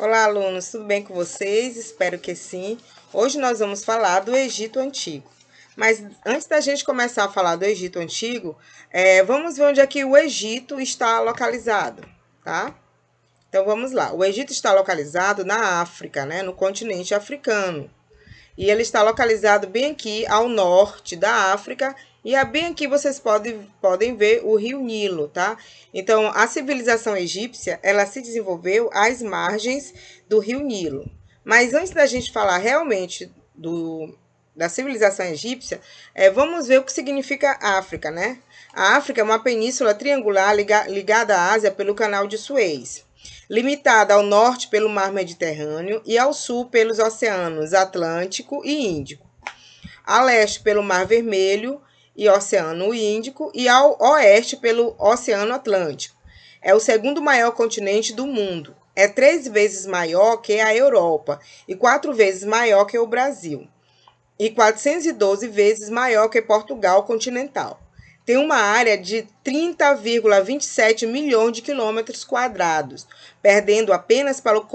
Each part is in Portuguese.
Olá, alunos, tudo bem com vocês? Espero que sim. Hoje nós vamos falar do Egito Antigo. Mas antes da gente começar a falar do Egito Antigo, vamos ver onde é que o Egito está localizado, tá? Então vamos lá. O Egito está localizado na África, né? No continente africano. E ele está localizado bem aqui ao norte da África. E bem aqui vocês podem ver o rio Nilo, tá? Então, a civilização egípcia, ela se desenvolveu às margens do rio Nilo. Mas antes da gente falar realmente da civilização egípcia, vamos ver o que significa África, né? A África é uma península triangular ligada à Ásia pelo canal de Suez, limitada ao norte pelo mar Mediterrâneo e ao sul pelos oceanos Atlântico e Índico, a leste pelo Mar Vermelho e Oceano Índico e ao oeste pelo Oceano Atlântico. É o segundo maior continente do mundo. É 3 vezes maior que a Europa e 4 vezes maior que o Brasil e 412 vezes maior que Portugal continental. Tem uma área de 30,27 milhões de quilômetros quadrados, perdendo apenas para o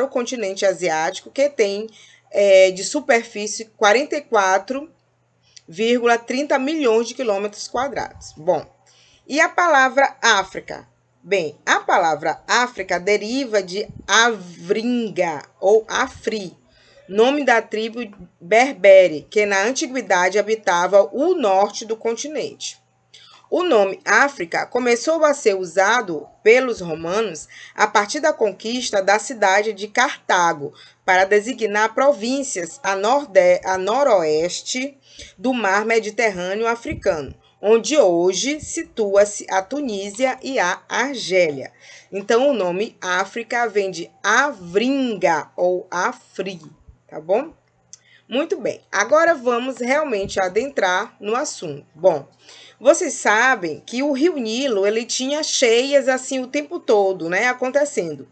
continente asiático, que tem de superfície 44,30 milhões de quilômetros quadrados. Bom, e a palavra África? Bem, a palavra África deriva de Avringa ou Afri, nome da tribo berbere, que na antiguidade habitava o norte do continente. O nome África começou a ser usado pelos romanos a partir da conquista da cidade de Cartago para designar províncias a noroeste do mar Mediterrâneo africano, onde hoje situa-se a Tunísia e a Argélia. Então, o nome África vem de Avringa ou Afri, tá bom? Muito bem, agora vamos realmente adentrar no assunto. Bom, vocês sabem que o rio Nilo, ele tinha cheias assim o tempo todo, né, acontecendo.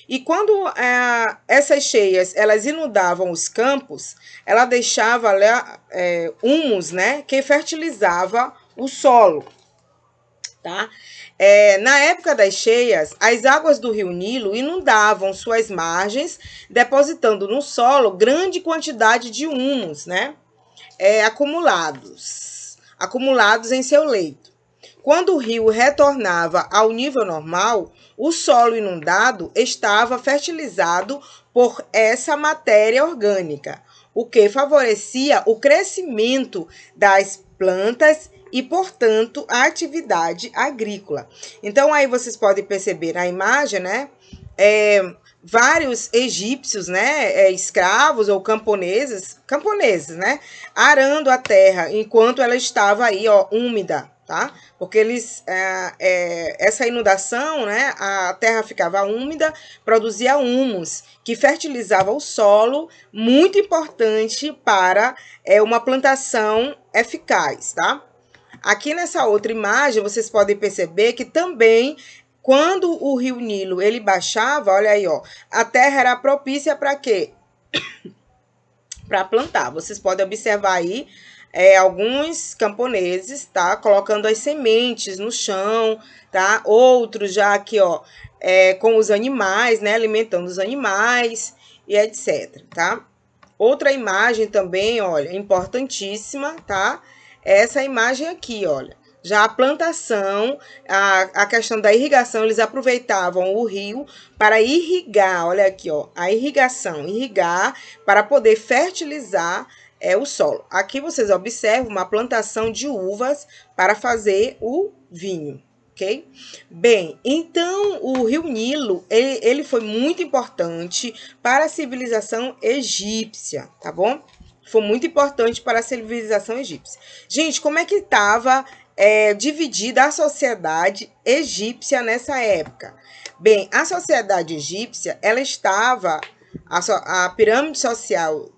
E quando essas cheias, elas inundavam os campos, ela deixava lá humus, né, que fertilizava o solo, tá? Na época das cheias, as águas do rio Nilo inundavam suas margens, depositando no solo grande quantidade de humus, né, acumulados em seu leito. Quando o rio retornava ao nível normal, o solo inundado estava fertilizado por essa matéria orgânica, o que favorecia o crescimento das plantas e, portanto, a atividade agrícola. Então, aí vocês podem perceber na imagem, né? Vários egípcios, né, escravos ou camponeses, né, arando a terra enquanto ela estava aí, ó, úmida, tá? Porque essa inundação, né, a terra ficava úmida, produzia humus, que fertilizava o solo, muito importante para uma plantação eficaz, tá? Aqui nessa outra imagem, vocês podem perceber que também quando o rio Nilo ele baixava, olha aí, ó, a terra era propícia para quê? Para plantar. Vocês podem observar aí alguns camponeses, tá? Colocando as sementes no chão, tá? Outros já aqui, ó, com os animais, né? Alimentando os animais e etc, tá? Outra imagem também, olha, importantíssima, tá? Essa imagem aqui, olha. Já a plantação, a questão da irrigação, eles aproveitavam o rio para irrigar, olha aqui, ó, a irrigação, irrigar para poder fertilizar o solo. Aqui vocês observam uma plantação de uvas para fazer o vinho, ok? Bem, então o rio Nilo, ele foi muito importante para a civilização egípcia, tá bom? Foi muito importante para a civilização egípcia. Gente, como é que estava dividida a sociedade egípcia nessa época? Bem, a sociedade egípcia, ela estava, a pirâmide social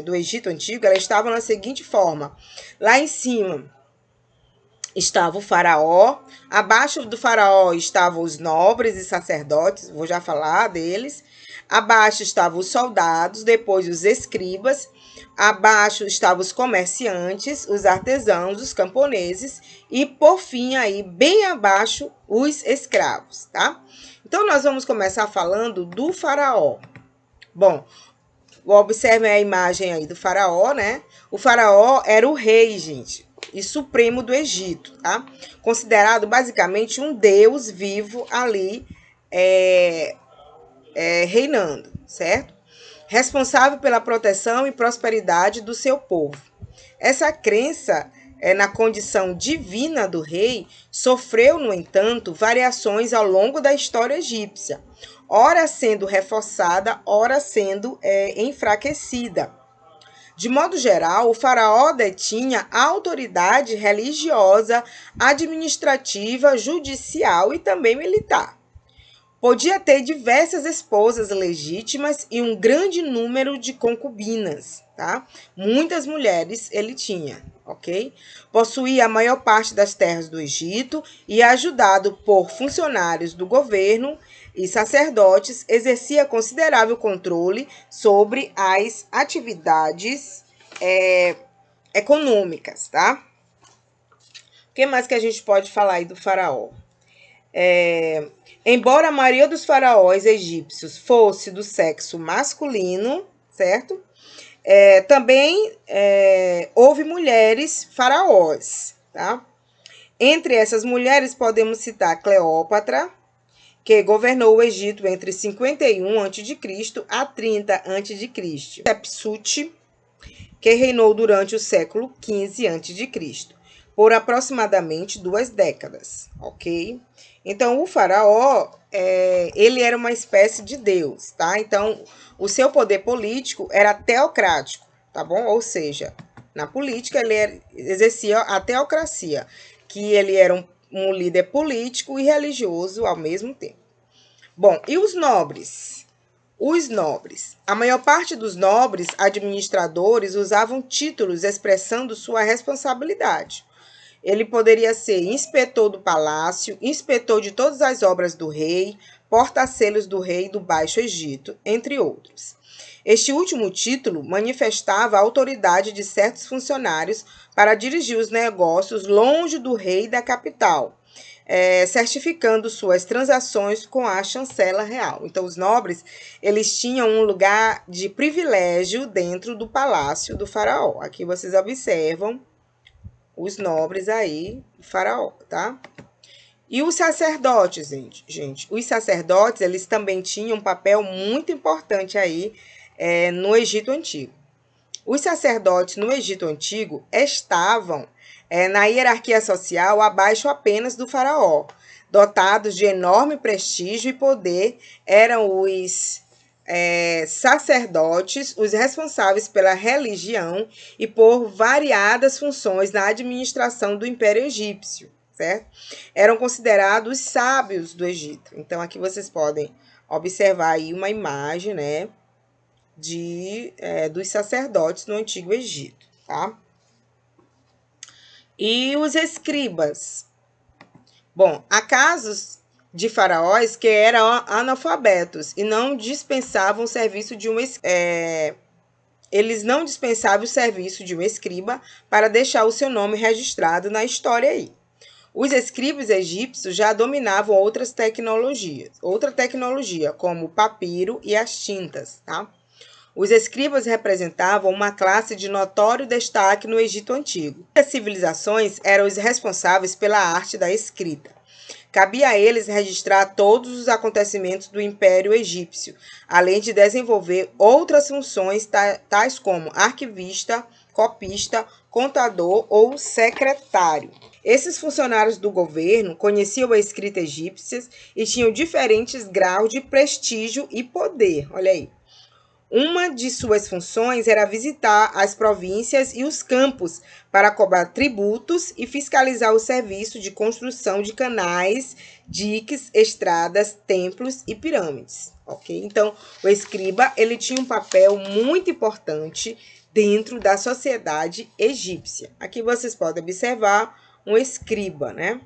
do Egito Antigo, ela estava na seguinte forma. Lá em cima estava o faraó, abaixo do faraó estavam os nobres e sacerdotes, vou já falar deles. Abaixo estavam os soldados, depois os escribas. Abaixo estavam os comerciantes, os artesãos, os camponeses e, por fim, aí bem abaixo, os escravos, tá? Então, nós vamos começar falando do faraó. Bom, observem a imagem aí do faraó, né? O faraó era o rei, gente, e supremo do Egito, tá? Considerado basicamente um deus vivo ali, reinando, certo? Responsável pela proteção e prosperidade do seu povo. Essa crença na condição divina do rei sofreu, no entanto, variações ao longo da história egípcia, ora sendo reforçada, ora sendo enfraquecida. De modo geral, o faraó detinha autoridade religiosa, administrativa, judicial e também militar. Podia ter diversas esposas legítimas e um grande número de concubinas, tá? Muitas mulheres ele tinha, ok? Possuía a maior parte das terras do Egito e, ajudado por funcionários do governo e sacerdotes, exercia considerável controle sobre as atividades econômicas, tá? O que mais que a gente pode falar aí do faraó? Embora a maioria dos faraós egípcios fosse do sexo masculino, certo? Também houve mulheres faraós, tá? Entre essas mulheres podemos citar Cleópatra, que governou o Egito entre 51 a.C. a 30 a.C. Hatshepsut, que reinou durante o século 15 a.C., por aproximadamente 2 décadas, ok? Então, o faraó, ele era uma espécie de deus, tá? Então, o seu poder político era teocrático, tá bom? Ou seja, na política ele exercia a teocracia, que ele era um líder político e religioso ao mesmo tempo. Bom, e os nobres? Os nobres. A maior parte dos nobres administradores usavam títulos expressando sua responsabilidade. Ele poderia ser inspetor do palácio, inspetor de todas as obras do rei, porta-selos do rei do Baixo Egito, entre outros. Este último título manifestava a autoridade de certos funcionários para dirigir os negócios longe do rei e da capital, certificando suas transações com a chancela real. Então, os nobres, eles tinham um lugar de privilégio dentro do palácio do faraó. Aqui vocês observam os nobres aí, do faraó, tá? E os sacerdotes, gente? Os sacerdotes, eles também tinham um papel muito importante aí no Egito Antigo. Os sacerdotes no Egito Antigo estavam na hierarquia social abaixo apenas do faraó. Dotados de enorme prestígio e poder, eram os sacerdotes os responsáveis pela religião e por variadas funções na administração do Império Egípcio, certo? Eram considerados sábios do Egito. Então, aqui vocês podem observar aí uma imagem, né, dos sacerdotes no Antigo Egito, tá? E os escribas. Bom, há casos de faraós que eram analfabetos e não dispensavam o serviço de eles não dispensavam o serviço de um escriba para deixar o seu nome registrado na história aí. Os escribas egípcios já dominavam outra tecnologia, como o papiro e as tintas, tá? Os escribas representavam uma classe de notório destaque no Egito Antigo. As civilizações eram os responsáveis pela arte da escrita. Cabia a eles registrar todos os acontecimentos do Império Egípcio, além de desenvolver outras funções tais como arquivista, copista, contador ou secretário. Esses funcionários do governo conheciam a escrita egípcia e tinham diferentes graus de prestígio e poder. Olha aí. Uma de suas funções era visitar as províncias e os campos para cobrar tributos e fiscalizar o serviço de construção de canais, diques, estradas, templos e pirâmides, ok? Então, o escriba, ele tinha um papel muito importante dentro da sociedade egípcia. Aqui vocês podem observar um escriba, né?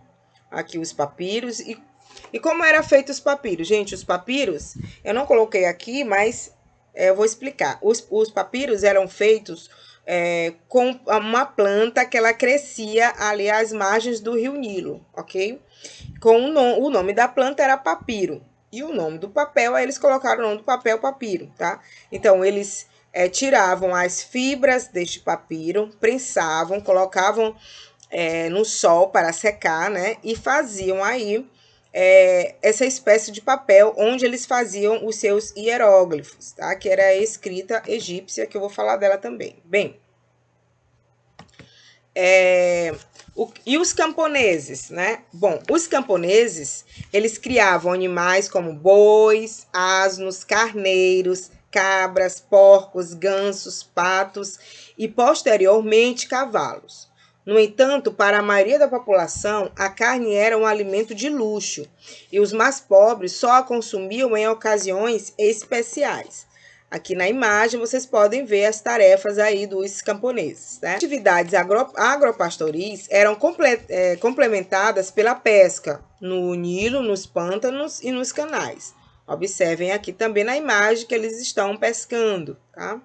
Aqui os papiros. E como era feito os papiros? Gente, os papiros, eu não coloquei aqui, mas eu vou explicar. Os papiros eram feitos com uma planta que ela crescia ali às margens do rio Nilo, ok? O nome da planta era papiro. E o nome do papel, aí eles colocaram o nome do papel papiro, tá? Então, eles tiravam as fibras deste papiro, prensavam, colocavam no sol para secar, né? E faziam aí essa espécie de papel onde eles faziam os seus hieróglifos, tá? Que era a escrita egípcia, que eu vou falar dela também. Bem, e os camponeses, né? Bom, os camponeses, eles criavam animais como bois, asnos, carneiros, cabras, porcos, gansos, patos e, posteriormente, cavalos. No entanto, para a maioria da população, a carne era um alimento de luxo e os mais pobres só a consumiam em ocasiões especiais. Aqui na imagem vocês podem ver as tarefas aí dos camponeses, né? Atividades agropastoris eram complementadas pela pesca no Nilo, nos pântanos e nos canais. Observem aqui também na imagem que eles estão pescando, tá?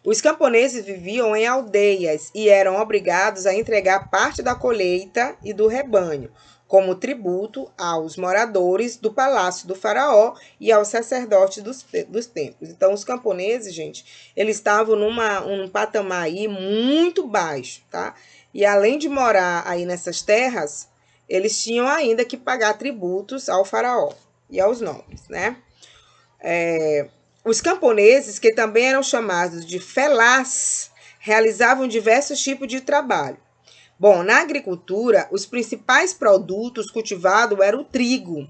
Os camponeses viviam em aldeias e eram obrigados a entregar parte da colheita e do rebanho, como tributo aos moradores do palácio do faraó e aos sacerdotes dos templos. Então, os camponeses, gente, eles estavam num patamar aí muito baixo, tá? E além de morar aí nessas terras, eles tinham ainda que pagar tributos ao faraó e aos nobres, né? Os camponeses, que também eram chamados de felás, realizavam diversos tipos de trabalho. Bom, na agricultura, os principais produtos cultivados eram o trigo,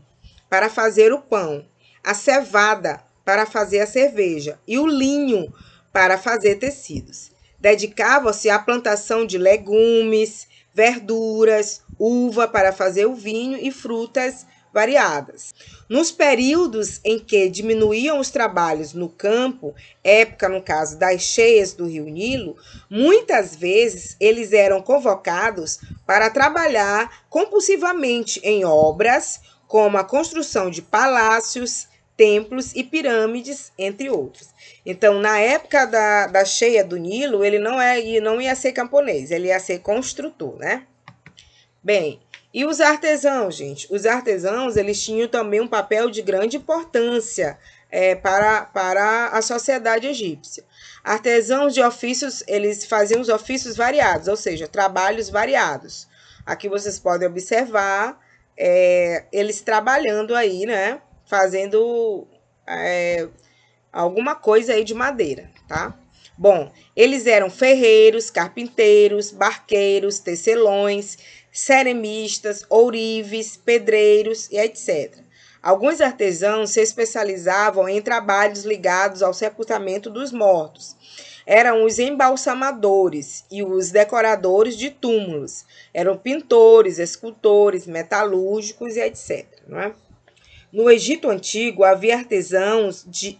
para fazer o pão, a cevada, para fazer a cerveja, e o linho, para fazer tecidos. Dedicavam-se à plantação de legumes, verduras, uva para fazer o vinho e frutas variadas. Nos períodos em que diminuíam os trabalhos no campo, época, no caso, das cheias do rio Nilo, muitas vezes eles eram convocados para trabalhar compulsivamente em obras como a construção de palácios, templos e pirâmides, entre outros. Então, na época da cheia do Nilo, ele não ia ser camponês, ele ia ser construtor, né? Bem, e os artesãos, gente? Os artesãos, eles tinham também um papel de grande importância para a sociedade egípcia. Artesãos de ofícios, eles faziam os ofícios variados, ou seja, trabalhos variados. Aqui vocês podem observar eles trabalhando aí, né? Fazendo alguma coisa aí de madeira, tá? Bom, eles eram ferreiros, carpinteiros, barqueiros, tecelões, ceremistas, ourives, pedreiros e etc. Alguns artesãos se especializavam em trabalhos ligados ao sepultamento dos mortos. Eram os embalsamadores e os decoradores de túmulos. Eram pintores, escultores, metalúrgicos e etc. Não é? No Egito Antigo, havia artesãos de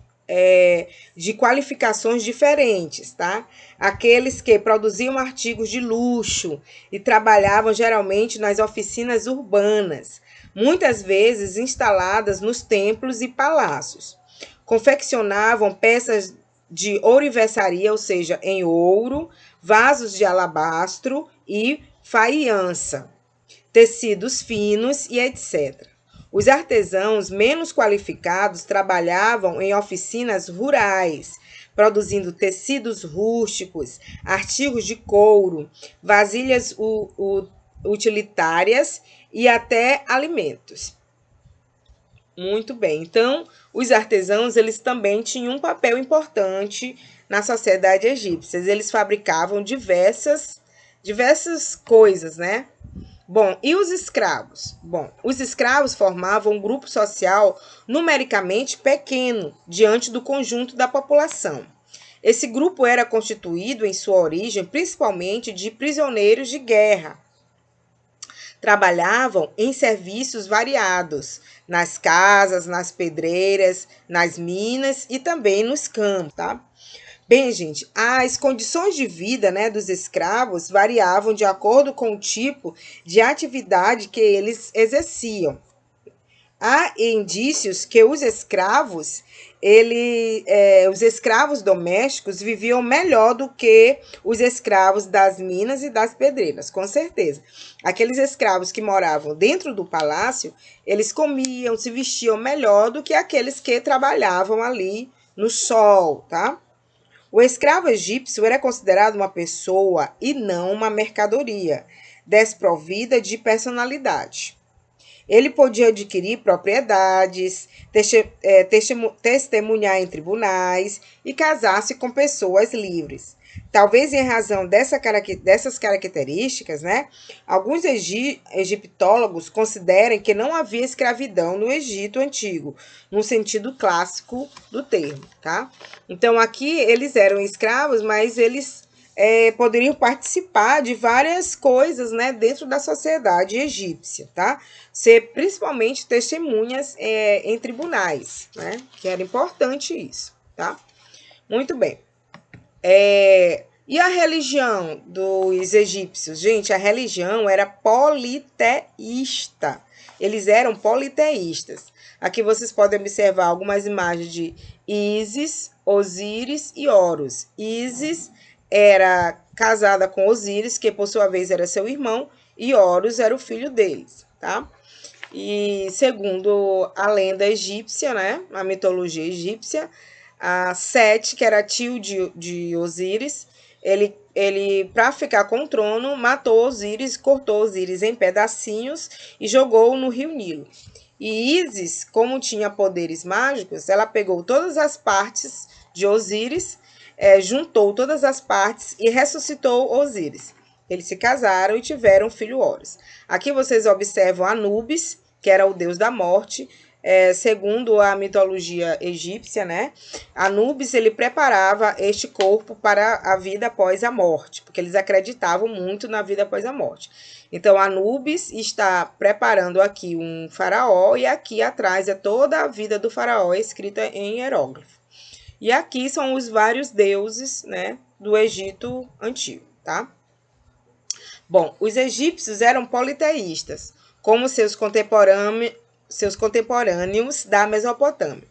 qualificações diferentes, tá? Aqueles que produziam artigos de luxo e trabalhavam geralmente nas oficinas urbanas, muitas vezes instaladas nos templos e palácios. Confeccionavam peças de ourivesaria, ou seja, em ouro, vasos de alabastro e faiança, tecidos finos e etc. Os artesãos menos qualificados trabalhavam em oficinas rurais, produzindo tecidos rústicos, artigos de couro, vasilhas utilitárias e até alimentos. Muito bem. Então, os artesãos, eles também tinham um papel importante na sociedade egípcia. Eles fabricavam diversas coisas, né? Bom, e os escravos? Bom, os escravos formavam um grupo social numericamente pequeno diante do conjunto da população. Esse grupo era constituído, em sua origem, principalmente de prisioneiros de guerra. Trabalhavam em serviços variados, nas casas, nas pedreiras, nas minas e também nos campos, tá? Bem, gente, as condições de vida, né, dos escravos variavam de acordo com o tipo de atividade que eles exerciam. Há indícios que os escravos, os escravos domésticos viviam melhor do que os escravos das minas e das pedreiras, com certeza. Aqueles escravos que moravam dentro do palácio, eles comiam, se vestiam melhor do que aqueles que trabalhavam ali no sol, tá? O escravo egípcio era considerado uma pessoa e não uma mercadoria, desprovida de personalidade. Ele podia adquirir propriedades, testemunhar em tribunais e casar-se com pessoas livres. Talvez em razão dessas características, né, alguns egiptólogos considerem que não havia escravidão no Egito Antigo, no sentido clássico do termo, tá? Então aqui eles eram escravos, mas eles poderiam participar de várias coisas, né, dentro da sociedade egípcia, tá? Ser principalmente testemunhas em tribunais, né? Que era importante isso, tá? Muito bem. E a religião dos egípcios? Gente, a religião era politeísta. Eles eram politeístas. Aqui vocês podem observar algumas imagens de Ísis, Osíris e Horus. Ísis era casada com Osíris, que por sua vez era seu irmão, e Horus era o filho deles, tá? E segundo a lenda egípcia, né, a mitologia egípcia, a Sete, que era tio de Osíris, ele para ficar com o trono, matou Osíris, cortou Osíris em pedacinhos e jogou no rio Nilo. E Ísis, como tinha poderes mágicos, ela pegou todas as partes de Osíris, juntou todas as partes e ressuscitou Osíris. Eles se casaram e tiveram um filho Horus. Aqui vocês observam Anubis, que era o deus da morte, segundo a mitologia egípcia, né? Anubis, ele preparava este corpo para a vida após a morte, porque eles acreditavam muito na vida após a morte. Então, Anubis está preparando aqui um faraó e aqui atrás é toda a vida do faraó escrita em hieróglifo. E aqui são os vários deuses, né, do Egito Antigo, tá? Bom, os egípcios eram politeístas, como seus contemporâneos da Mesopotâmia.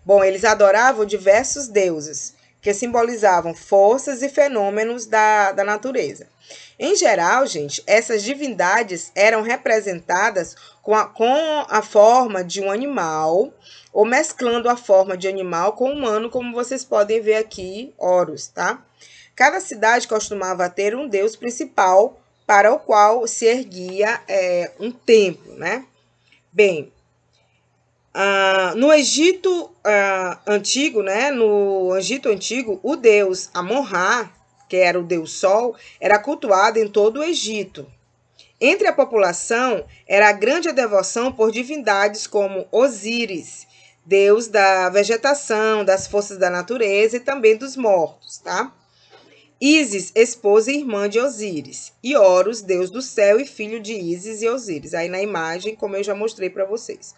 Bom, eles adoravam diversos deuses, que simbolizavam forças e fenômenos da natureza. Em geral, gente, essas divindades eram representadas com a forma de um animal, ou mesclando a forma de animal com humano, como vocês podem ver aqui, Horus, tá? Cada cidade costumava ter um deus principal para o qual se erguia um templo, né? Bem, no Egito antigo, né? No Egito antigo, o deus Amon-Ra, que era o deus Sol, era cultuado em todo o Egito. Entre a população era a grande devoção por divindades como Osíris, deus da vegetação, das forças da natureza e também dos mortos, tá? Ísis, esposa e irmã de Osíris, e Horus, deus do céu e filho de Ísis e Osíris. Aí na imagem, como eu já mostrei para vocês.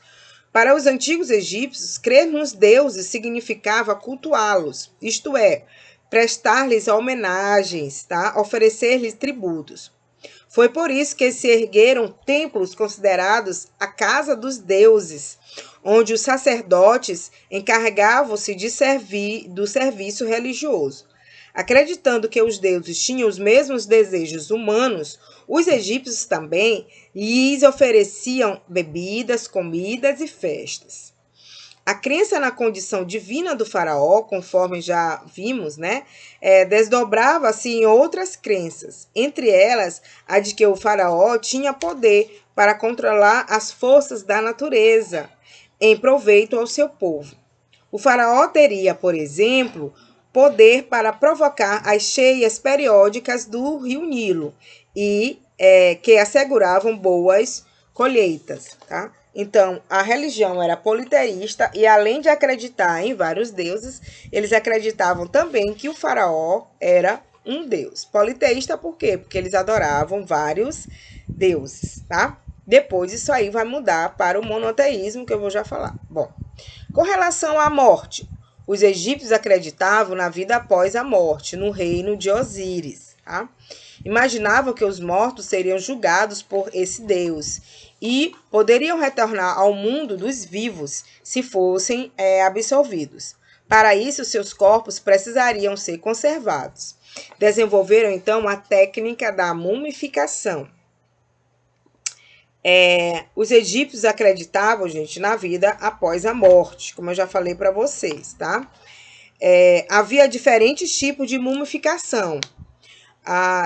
Para os antigos egípcios, crer nos deuses significava cultuá-los, isto é, prestar-lhes homenagens, tá? Oferecer-lhes tributos. Foi por isso que se ergueram templos considerados a casa dos deuses, onde os sacerdotes encarregavam-se do serviço religioso. Acreditando que os deuses tinham os mesmos desejos humanos, os egípcios também lhes ofereciam bebidas, comidas e festas. A crença na condição divina do faraó, conforme já vimos, né, desdobrava-se em outras crenças, entre elas a de que o faraó tinha poder para controlar as forças da natureza em proveito ao seu povo. O faraó teria, por exemplo, poder para provocar as cheias periódicas do rio Nilo e que asseguravam boas colheitas, tá? Então, a religião era politeísta e, além de acreditar em vários deuses, eles acreditavam também que o faraó era um deus. Politeísta por quê? Porque eles adoravam vários deuses, tá? Depois isso aí vai mudar para o monoteísmo, que eu vou já falar. Bom, com relação à morte, os egípcios acreditavam na vida após a morte, no reino de Osíris, tá? Imaginavam que os mortos seriam julgados por esse deus e poderiam retornar ao mundo dos vivos se fossem absolvidos. Para isso, seus corpos precisariam ser conservados. Desenvolveram, então, a técnica da mumificação. Os egípcios acreditavam, gente, na vida após a morte, como eu já falei para vocês, tá? Havia diferentes tipos de mumificação,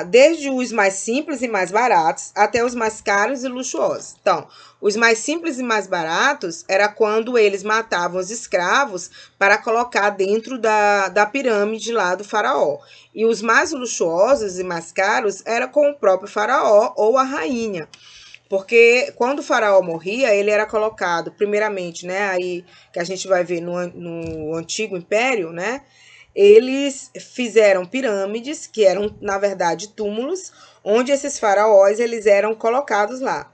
desde os mais simples e mais baratos até os mais caros e luxuosos. Então, os mais simples e mais baratos era quando eles matavam os escravos para colocar dentro da pirâmide lá do faraó. E os mais luxuosos e mais caros era com o próprio faraó ou a rainha. Porque quando o faraó morria, ele era colocado, primeiramente, né, aí que a gente vai ver no Antigo Império, né, eles fizeram pirâmides, que eram, na verdade, túmulos, onde esses faraós, eles eram colocados lá.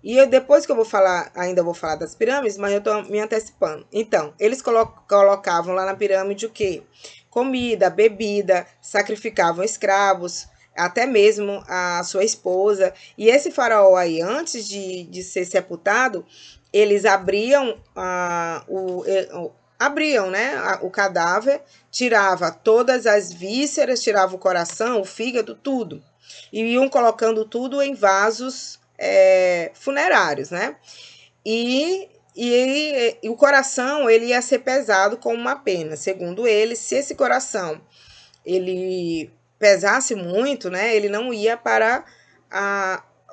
E depois que eu vou falar, ainda vou falar das pirâmides, mas eu tô me antecipando. Então, eles colocavam lá na pirâmide o quê? Comida, bebida, sacrificavam escravos, até mesmo a sua esposa. E esse faraó aí, antes de ser sepultado, eles abriam né, o cadáver, tirava todas as vísceras, tirava o coração, o fígado, tudo. E iam colocando tudo em vasos funerários, né? E o coração, ele ia ser pesado como uma pena. Segundo ele, se esse coração ele pesasse muito, né, ele não ia para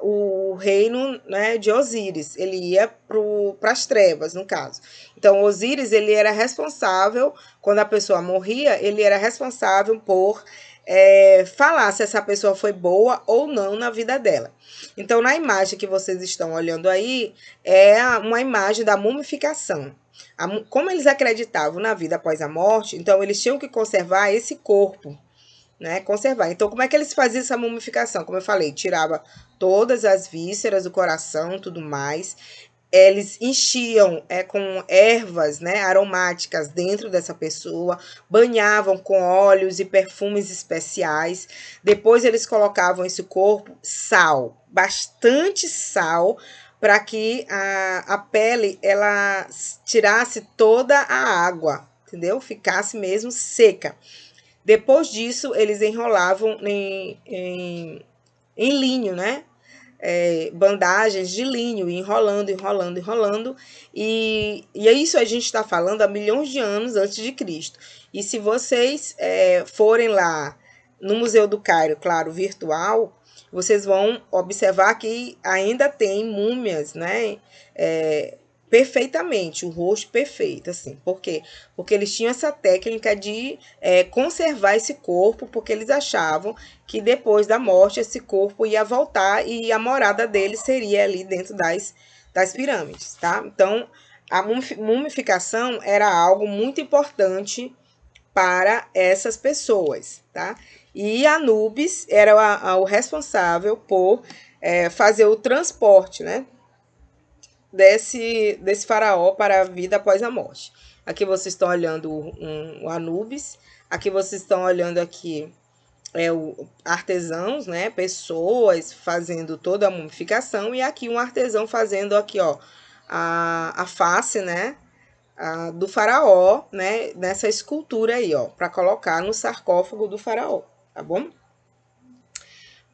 o reino, né, de Osíris, ele ia para as trevas, no caso. Então, Osíris, ele era responsável, quando a pessoa morria, ele era responsável por falar se essa pessoa foi boa ou não na vida dela. Então, na imagem que vocês estão olhando aí, é uma imagem da mumificação. Como eles acreditavam na vida após a morte, então eles tinham que conservar esse corpo, né? Conservar. Então, como é que eles faziam essa mumificação? Como eu falei, tirava todas as vísceras, o coração, tudo mais. Eles enchiam com ervas, né, aromáticas dentro dessa pessoa, banhavam com óleos e perfumes especiais. Depois eles colocavam esse corpo sal, bastante sal, para que a pele ela tirasse toda a água, entendeu? Ficasse mesmo seca. Depois disso, eles enrolavam em linho, né? Bandagens de linho, enrolando. E isso a gente está falando há milhões de anos antes de Cristo. E se vocês forem lá no Museu do Cairo, claro, virtual, vocês vão observar que ainda tem múmias, né? Perfeitamente, o rosto perfeito, assim. Por quê? Porque eles tinham essa técnica de conservar esse corpo, porque eles achavam que depois da morte esse corpo ia voltar e a morada dele seria ali dentro das pirâmides, tá? Então, a mumificação era algo muito importante para essas pessoas, tá? E Anubis era o responsável por fazer o transporte, né? Desse faraó para a vida após a morte. Aqui vocês estão olhando o Anubis, aqui vocês estão olhando aqui artesãos, né, pessoas fazendo toda a mumificação, e aqui um artesão fazendo aqui, ó, a face, né, do faraó, né, nessa escultura aí, ó, para colocar no sarcófago do faraó, tá bom?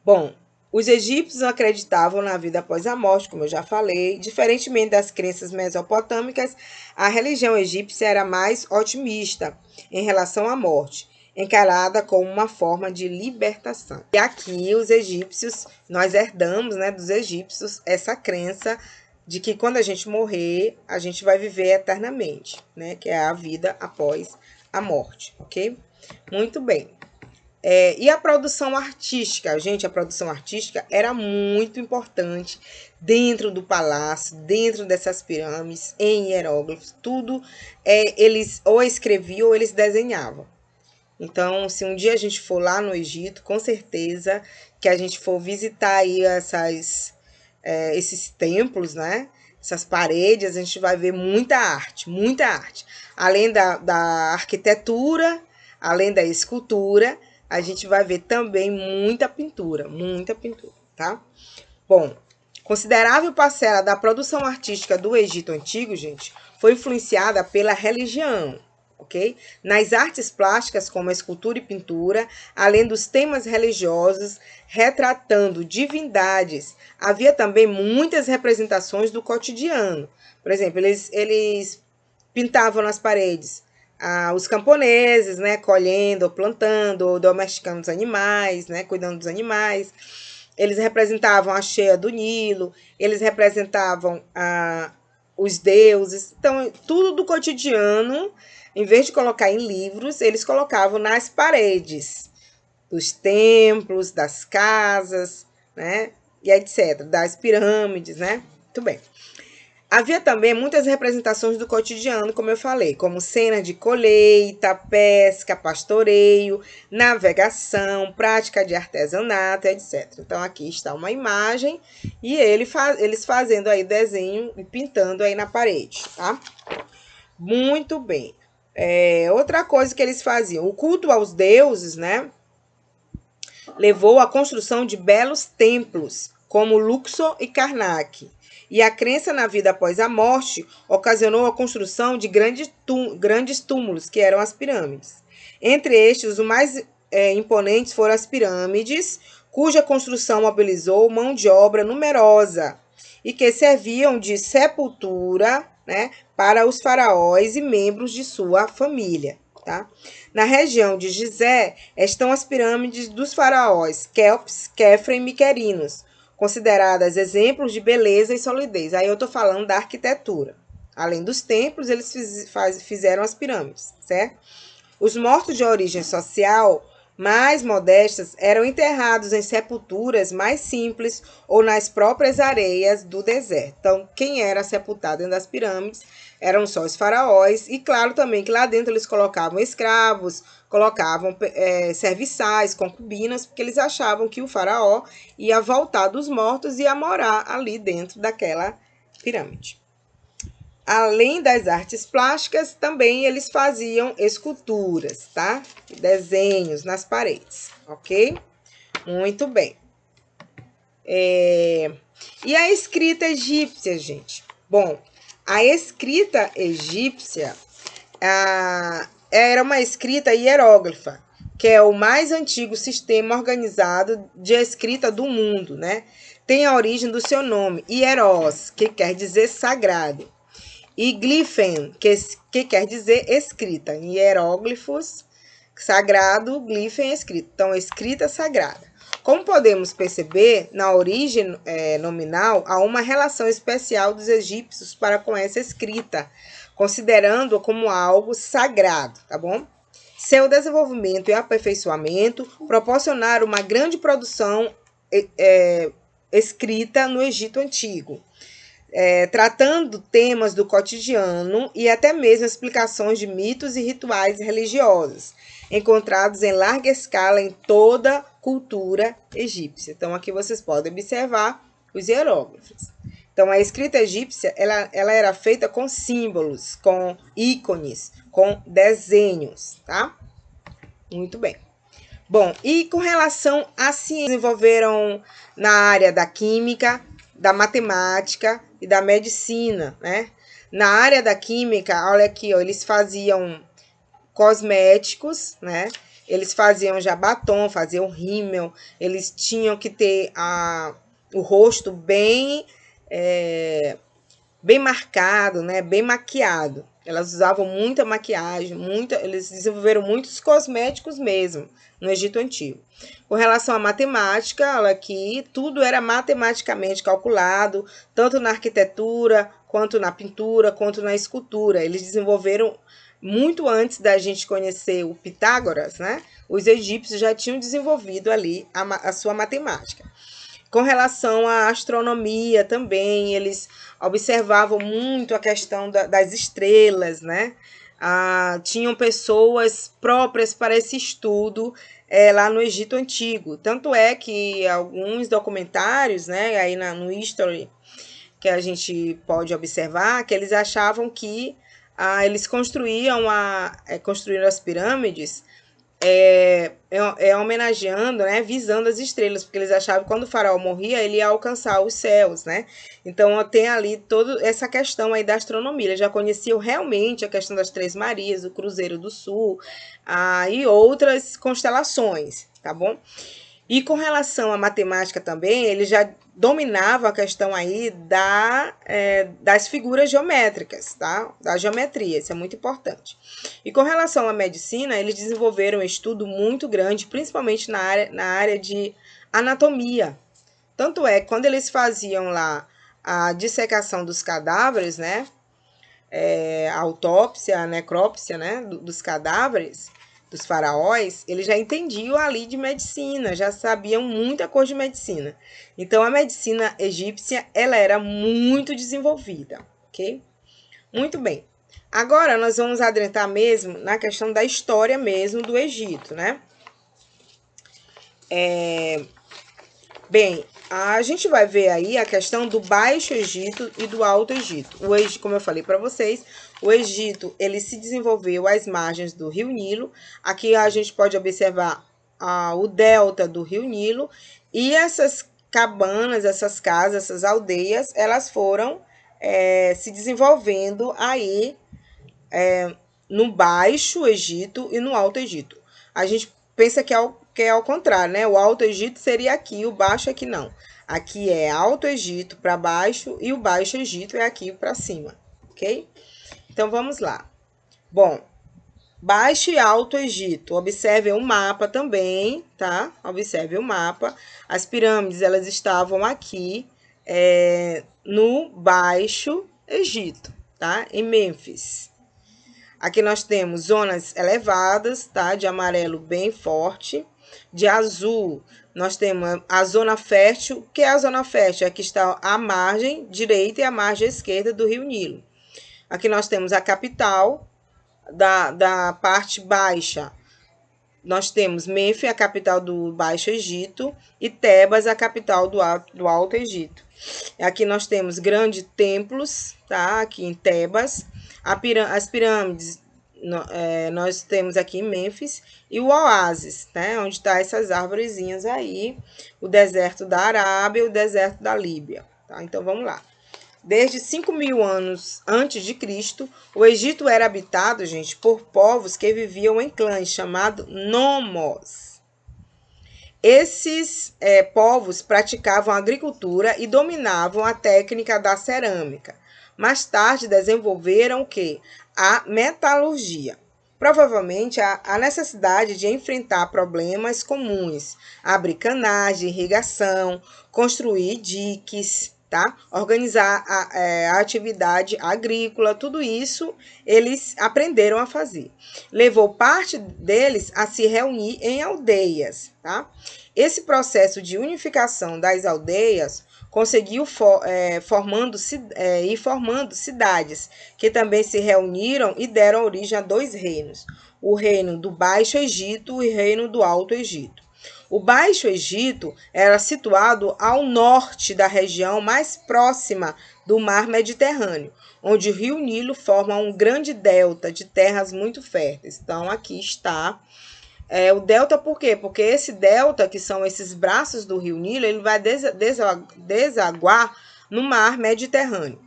Bom, os egípcios acreditavam na vida após a morte, como eu já falei. Diferentemente das crenças mesopotâmicas, a religião egípcia era mais otimista em relação à morte, encarada como uma forma de libertação. E aqui os egípcios, nós herdamos, né, dos egípcios essa crença de que quando a gente morrer, a gente vai viver eternamente, né, que é a vida após a morte, ok? Muito bem. E a produção artística, gente, a produção artística era muito importante dentro do palácio, dentro dessas pirâmides, em hieróglifos, tudo eles ou escreviam ou eles desenhavam. Então, se um dia a gente for lá no Egito, com certeza que a gente for visitar aí esses templos, né? Essas paredes, a gente vai ver muita arte, muita arte. Além da arquitetura, além da escultura, a gente vai ver também muita pintura, tá? Bom, Considerável parcela da produção artística do Egito Antigo, gente, foi influenciada pela religião, ok? Nas artes plásticas, como a escultura e pintura, além dos temas religiosos, retratando divindades, havia também muitas representações do cotidiano. Por exemplo, eles pintavam nas paredes os camponeses, né, colhendo, plantando, domesticando os animais, né, cuidando dos animais. Eles representavam a cheia do Nilo, eles representavam os deuses. Então, tudo do cotidiano, em vez de colocar em livros, eles colocavam nas paredes dos templos, das casas, né, e etc., das pirâmides, né? Muito bem. Havia também muitas representações do cotidiano, como eu falei, como cenas de colheita, pesca, pastoreio, navegação, prática de artesanato, etc. Então, aqui está uma imagem e eles fazendo aí desenho e pintando aí na parede, tá? Muito bem. Outra coisa que eles faziam, o culto aos deuses, né? Levou à construção de belos templos, como Luxor e Karnak. E a crença na vida após a morte ocasionou a construção de grandes túmulos, que eram as pirâmides. Entre estes, os mais imponentes foram as pirâmides, cuja construção mobilizou mão de obra numerosa e que serviam de sepultura, né, para os faraós e membros de sua família. Tá? Na região de Gizé estão as pirâmides dos faraós Quéops, Quefra e Miquerinos, consideradas exemplos de beleza e solidez. Aí eu estou falando da arquitetura. Além dos templos, eles fizeram as pirâmides, certo? Os mortos de origem social mais modestas eram enterrados em sepulturas mais simples ou nas próprias areias do deserto. Então, quem era sepultado dentro das pirâmides eram só os faraós, e claro também que lá dentro eles colocavam escravos, colocavam serviçais, concubinas, porque eles achavam que o faraó ia voltar dos mortos e ia morar ali dentro daquela pirâmide. Além das artes plásticas, também eles faziam esculturas, tá? Desenhos nas paredes, ok? Muito bem. E a escrita egípcia, gente? Bom, a escrita egípcia era uma escrita hieróglifa, que é o mais antigo sistema organizado de escrita do mundo, né? Tem a origem do seu nome, hieros, que quer dizer sagrado, e glyphen, que quer dizer escrita. Em hieróglifos, sagrado, glyphen, escrita. Então, escrita sagrada. Como podemos perceber, na origem nominal, há uma relação especial dos egípcios para com essa escrita, considerando-a como algo sagrado, tá bom? Seu desenvolvimento e aperfeiçoamento proporcionaram uma grande produção escrita no Egito Antigo, tratando temas do cotidiano e até mesmo explicações de mitos e rituais religiosos, encontrados em larga escala em toda a cultura egípcia. Então, aqui vocês podem observar os hieróglifos. Então, a escrita egípcia, ela era feita com símbolos, com ícones, com desenhos, tá? Muito bem. Bom, e com relação à ciência, desenvolveram na área da química, da matemática e da medicina, né? Na área da química, olha aqui, ó, eles faziam cosméticos, né? Eles faziam já batom, faziam rímel, eles tinham que ter o rosto bem marcado, né? Bem maquiado. Elas usavam muita maquiagem, eles desenvolveram muitos cosméticos mesmo no Egito Antigo. Com relação à matemática, olha aqui, tudo era matematicamente calculado, tanto na arquitetura, quanto na pintura, quanto na escultura. Eles desenvolveram muito antes da gente conhecer o Pitágoras, né? Os egípcios já tinham desenvolvido ali a sua matemática. Com relação à astronomia também, eles observavam muito a questão das estrelas, né? Tinham pessoas próprias para esse estudo lá no Egito Antigo. Tanto é que alguns documentários, né, aí no History, que a gente pode observar, que eles achavam que eles construíram as pirâmides homenageando, né, visando as estrelas, porque eles achavam que quando o faraó morria, ele ia alcançar os céus, né? Então tem ali toda essa questão aí da astronomia. Eles já conheciam realmente a questão das Três Marias, o Cruzeiro do Sul, e outras constelações, tá bom? E com relação à matemática também, ele já dominava a questão aí das figuras geométricas, tá? Da geometria, isso é muito importante. E com relação à medicina, eles desenvolveram um estudo muito grande, principalmente na área de anatomia. Tanto é que quando eles faziam lá a dissecação dos cadáveres, né? A autópsia, a necrópsia, né? Dos cadáveres, dos faraós, eles já entendiam ali de medicina, já sabiam muita coisa de medicina. Então, a medicina egípcia, ela era muito desenvolvida, ok? Muito bem. Agora, nós vamos adentrar mesmo na questão da história mesmo do Egito, né? Bem, a gente vai ver aí a questão do Baixo Egito e do Alto Egito. O Egito, como eu falei para vocês, o Egito ele se desenvolveu às margens do Rio Nilo. Aqui a gente pode observar o delta do Rio Nilo e essas cabanas, essas casas, essas aldeias, elas foram se desenvolvendo aí no Baixo Egito e no Alto Egito. A gente pensa que é ao contrário, né? O Alto Egito seria aqui, o Baixo aqui não. Aqui é Alto Egito para baixo e o Baixo Egito é aqui para cima, ok? Então vamos lá. Bom, Baixo e Alto Egito. Observem o mapa também, tá? Observem o mapa. As pirâmides elas estavam aqui no Baixo Egito, tá? Em Mênfis. Aqui nós temos zonas elevadas, tá? De amarelo bem forte. De azul, nós temos a zona fértil. O que é a zona fértil? Aqui está a margem direita e a margem esquerda do Rio Nilo. Aqui nós temos a capital da parte baixa. Nós temos Mênfis, a capital do Baixo Egito, e Tebas, a capital do Alto Egito. Aqui nós temos grandes templos, tá? Aqui em Tebas. As pirâmides nós temos aqui em Mênfis e o oásis, né? Onde está essas árvorezinhas aí, o deserto da Arábia e o deserto da Líbia, tá? Então vamos lá. Desde 5.000 anos antes de Cristo, o Egito era habitado, gente, por povos que viviam em clãs chamados nomos. Esses povos praticavam agricultura e dominavam a técnica da cerâmica. Mais tarde desenvolveram o quê? A metalurgia. Provavelmente a necessidade de enfrentar problemas comuns, abrir canais de irrigação, construir diques, tá? Organizar a atividade agrícola, tudo isso eles aprenderam a fazer. Levou parte deles a se reunir em aldeias, tá? Esse processo de unificação das aldeias conseguiu formando cidades que também se reuniram e deram origem a dois reinos, o reino do Baixo Egito e o reino do Alto Egito. O Baixo Egito era situado ao norte da região mais próxima do mar Mediterrâneo, onde o rio Nilo forma um grande delta de terras muito férteis. Então, aqui está o delta, por quê? Porque esse delta, que são esses braços do rio Nilo, ele vai desaguar no mar Mediterrâneo.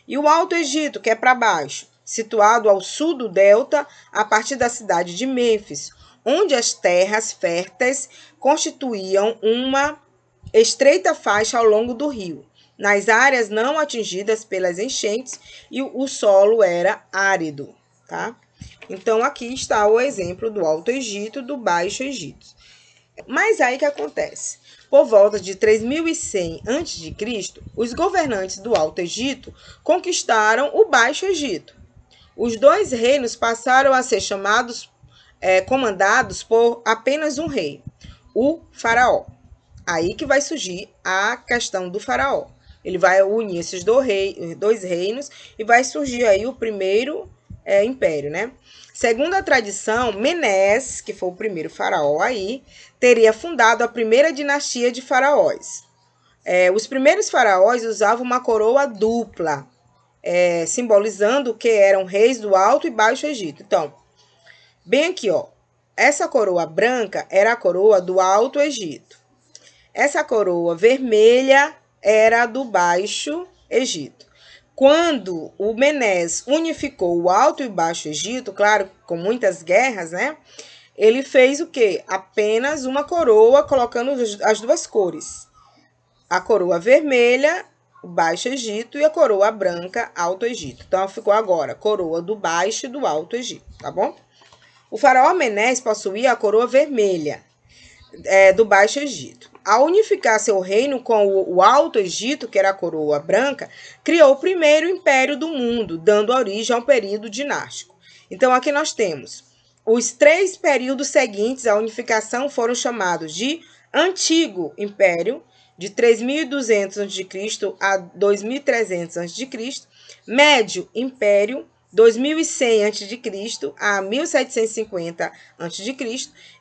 E o Alto Egito, que é para baixo, situado ao sul do delta, a partir da cidade de Mênfis, onde as terras férteis constituíam uma estreita faixa ao longo do rio, nas áreas não atingidas pelas enchentes, e o solo era árido, tá? Então, aqui está o exemplo do Alto Egito e do Baixo Egito. Mas aí que acontece? Por volta de 3100 a.C., os governantes do Alto Egito conquistaram o Baixo Egito. Os dois reinos passaram a ser comandados por apenas um rei, o faraó. Aí que vai surgir a questão do faraó. Ele vai unir esses dois reinos e vai surgir aí o primeiro império, né? Segundo a tradição, Menés, que foi o primeiro faraó aí, teria fundado a primeira dinastia de faraós. Os primeiros faraós usavam uma coroa dupla, simbolizando que eram reis do Alto e Baixo Egito. Então, bem aqui, ó, essa coroa branca era a coroa do Alto Egito. Essa coroa vermelha era do Baixo Egito. Quando o Menes unificou o Alto e o Baixo Egito, claro, com muitas guerras, né? Ele fez o quê? Apenas uma coroa, colocando as duas cores. A coroa vermelha, o Baixo Egito, e a coroa branca, Alto Egito. Então, ficou agora coroa do Baixo e do Alto Egito, tá bom? O faraó Menes possuía a coroa vermelha do Baixo Egito. Ao unificar seu reino com o Alto Egito, que era a coroa branca, criou o primeiro império do mundo, dando origem a um período dinástico. Então, aqui nós temos os 3 períodos seguintes à unificação foram chamados de Antigo Império, de 3.200 a.C. a 2.300 a.C., Médio Império, 2100 a.C. a 1750 a.C.,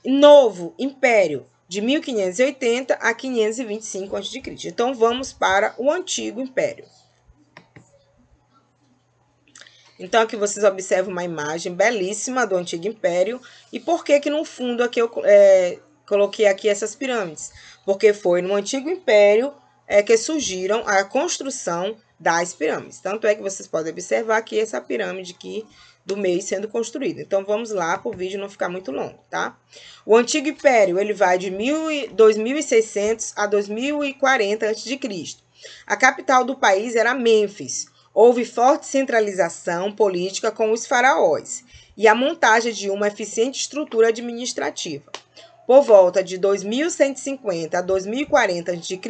e Novo Império, de 1580 a 525 a.C. Então, vamos para o Antigo Império. Então, aqui vocês observam uma imagem belíssima do Antigo Império. E por que no fundo aqui eu coloquei aqui essas pirâmides? Porque foi no Antigo Império que surgiram a construção das pirâmides. Tanto é que vocês podem observar aqui essa pirâmide aqui do meio sendo construída. Então, vamos lá para o vídeo não ficar muito longo, tá? O Antigo Império, ele vai de 2600 a 2040 a.C. A capital do país era Mênfis. Houve forte centralização política com os faraós e a montagem de uma eficiente estrutura administrativa. Por volta de 2150 a 2040 a.C.,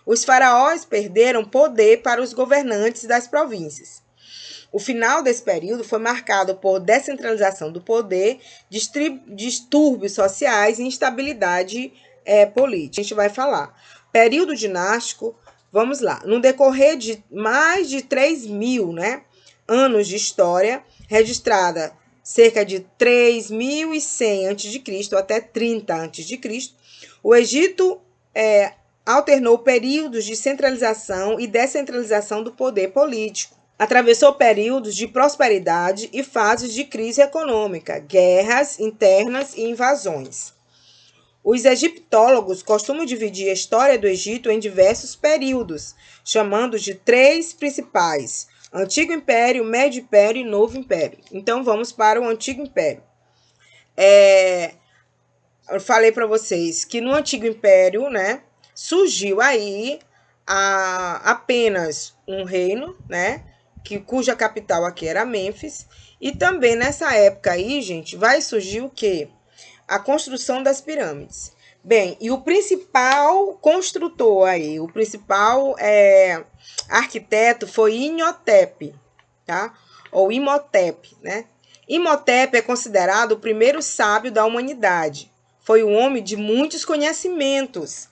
os faraós perderam poder para os governantes das províncias. O final desse período foi marcado por descentralização do poder, distúrbios sociais e instabilidade política. A gente vai falar. Período dinástico, vamos lá. No decorrer de mais de 3.000 anos de história, registrada cerca de 3.100 a.C. até 30 a.C., o Egito alternou períodos de centralização e descentralização do poder político. Atravessou períodos de prosperidade e fases de crise econômica, guerras internas e invasões. Os egiptólogos costumam dividir a história do Egito em diversos períodos, chamando de 3 principais: Antigo Império, Médio Império e Novo Império. Então, vamos para o Antigo Império. Eu falei para vocês que no Antigo Império, surgiu aí apenas um reino, cuja capital aqui era Mênfis. E também nessa época aí, gente, vai surgir o quê? A construção das pirâmides. Bem, e o principal construtor aí, o principal arquiteto foi Imhotep, tá? Ou Imhotep, né? Imhotep é considerado o primeiro sábio da humanidade. Foi um homem de muitos conhecimentos,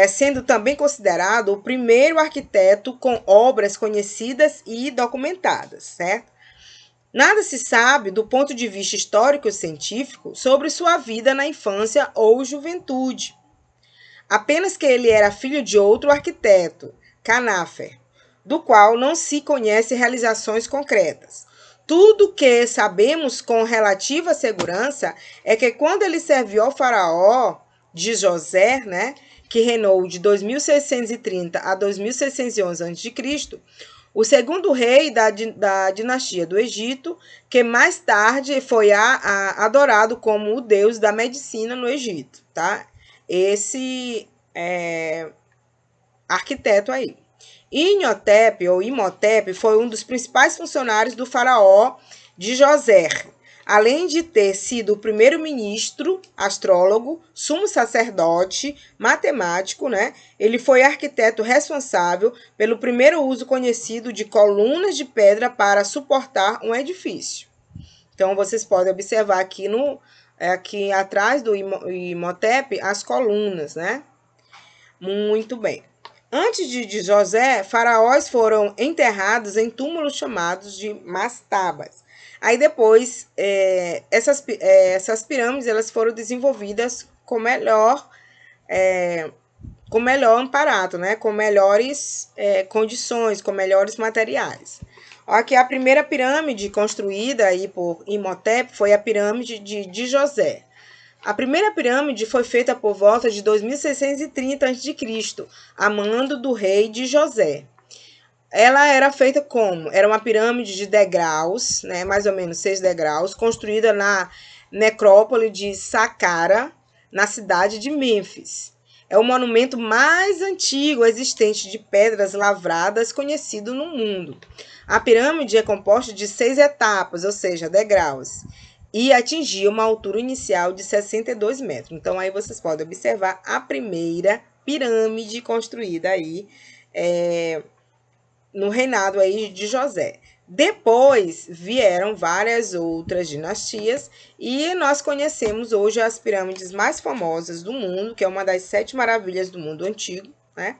sendo também considerado o primeiro arquiteto com obras conhecidas e documentadas, certo? Nada se sabe do ponto de vista histórico e científico sobre sua vida na infância ou juventude. Apenas que ele era filho de outro arquiteto, Canafer, do qual não se conhece realizações concretas. Tudo que sabemos com relativa segurança é que quando ele serviu ao faraó de José, que reinou de 2630 a 2611 a.C., o segundo rei da dinastia do Egito, que mais tarde foi adorado como o deus da medicina no Egito, tá? Esse arquiteto aí. Imhotep foi um dos principais funcionários do faraó de José. Além de ter sido o primeiro-ministro, astrólogo, sumo sacerdote, matemático, ele foi arquiteto responsável pelo primeiro uso conhecido de colunas de pedra para suportar um edifício. Então, vocês podem observar aqui, aqui atrás do Imhotep as colunas, Muito bem. Antes de José, faraós foram enterrados em túmulos chamados de mastabas. Aí depois, essas pirâmides elas foram desenvolvidas com melhor amparato, com melhores condições, com melhores materiais. Aqui a primeira pirâmide construída aí por Imhotep foi a pirâmide de José. A primeira pirâmide foi feita por volta de 2630 a.C., a mando do rei de José. Ela era feita como? Era uma pirâmide de degraus, né, mais ou menos 6 degraus, construída na necrópole de Saqqara, na cidade de Mênfis. É o monumento mais antigo existente de pedras lavradas conhecido no mundo. A pirâmide é composta de 6 etapas, ou seja, degraus, e atingia uma altura inicial de 62 metros. Então, aí vocês podem observar a primeira pirâmide construída aí, no reinado aí de José. Depois vieram várias outras dinastias e nós conhecemos hoje as pirâmides mais famosas do mundo, que é uma das 7 maravilhas do mundo antigo, né?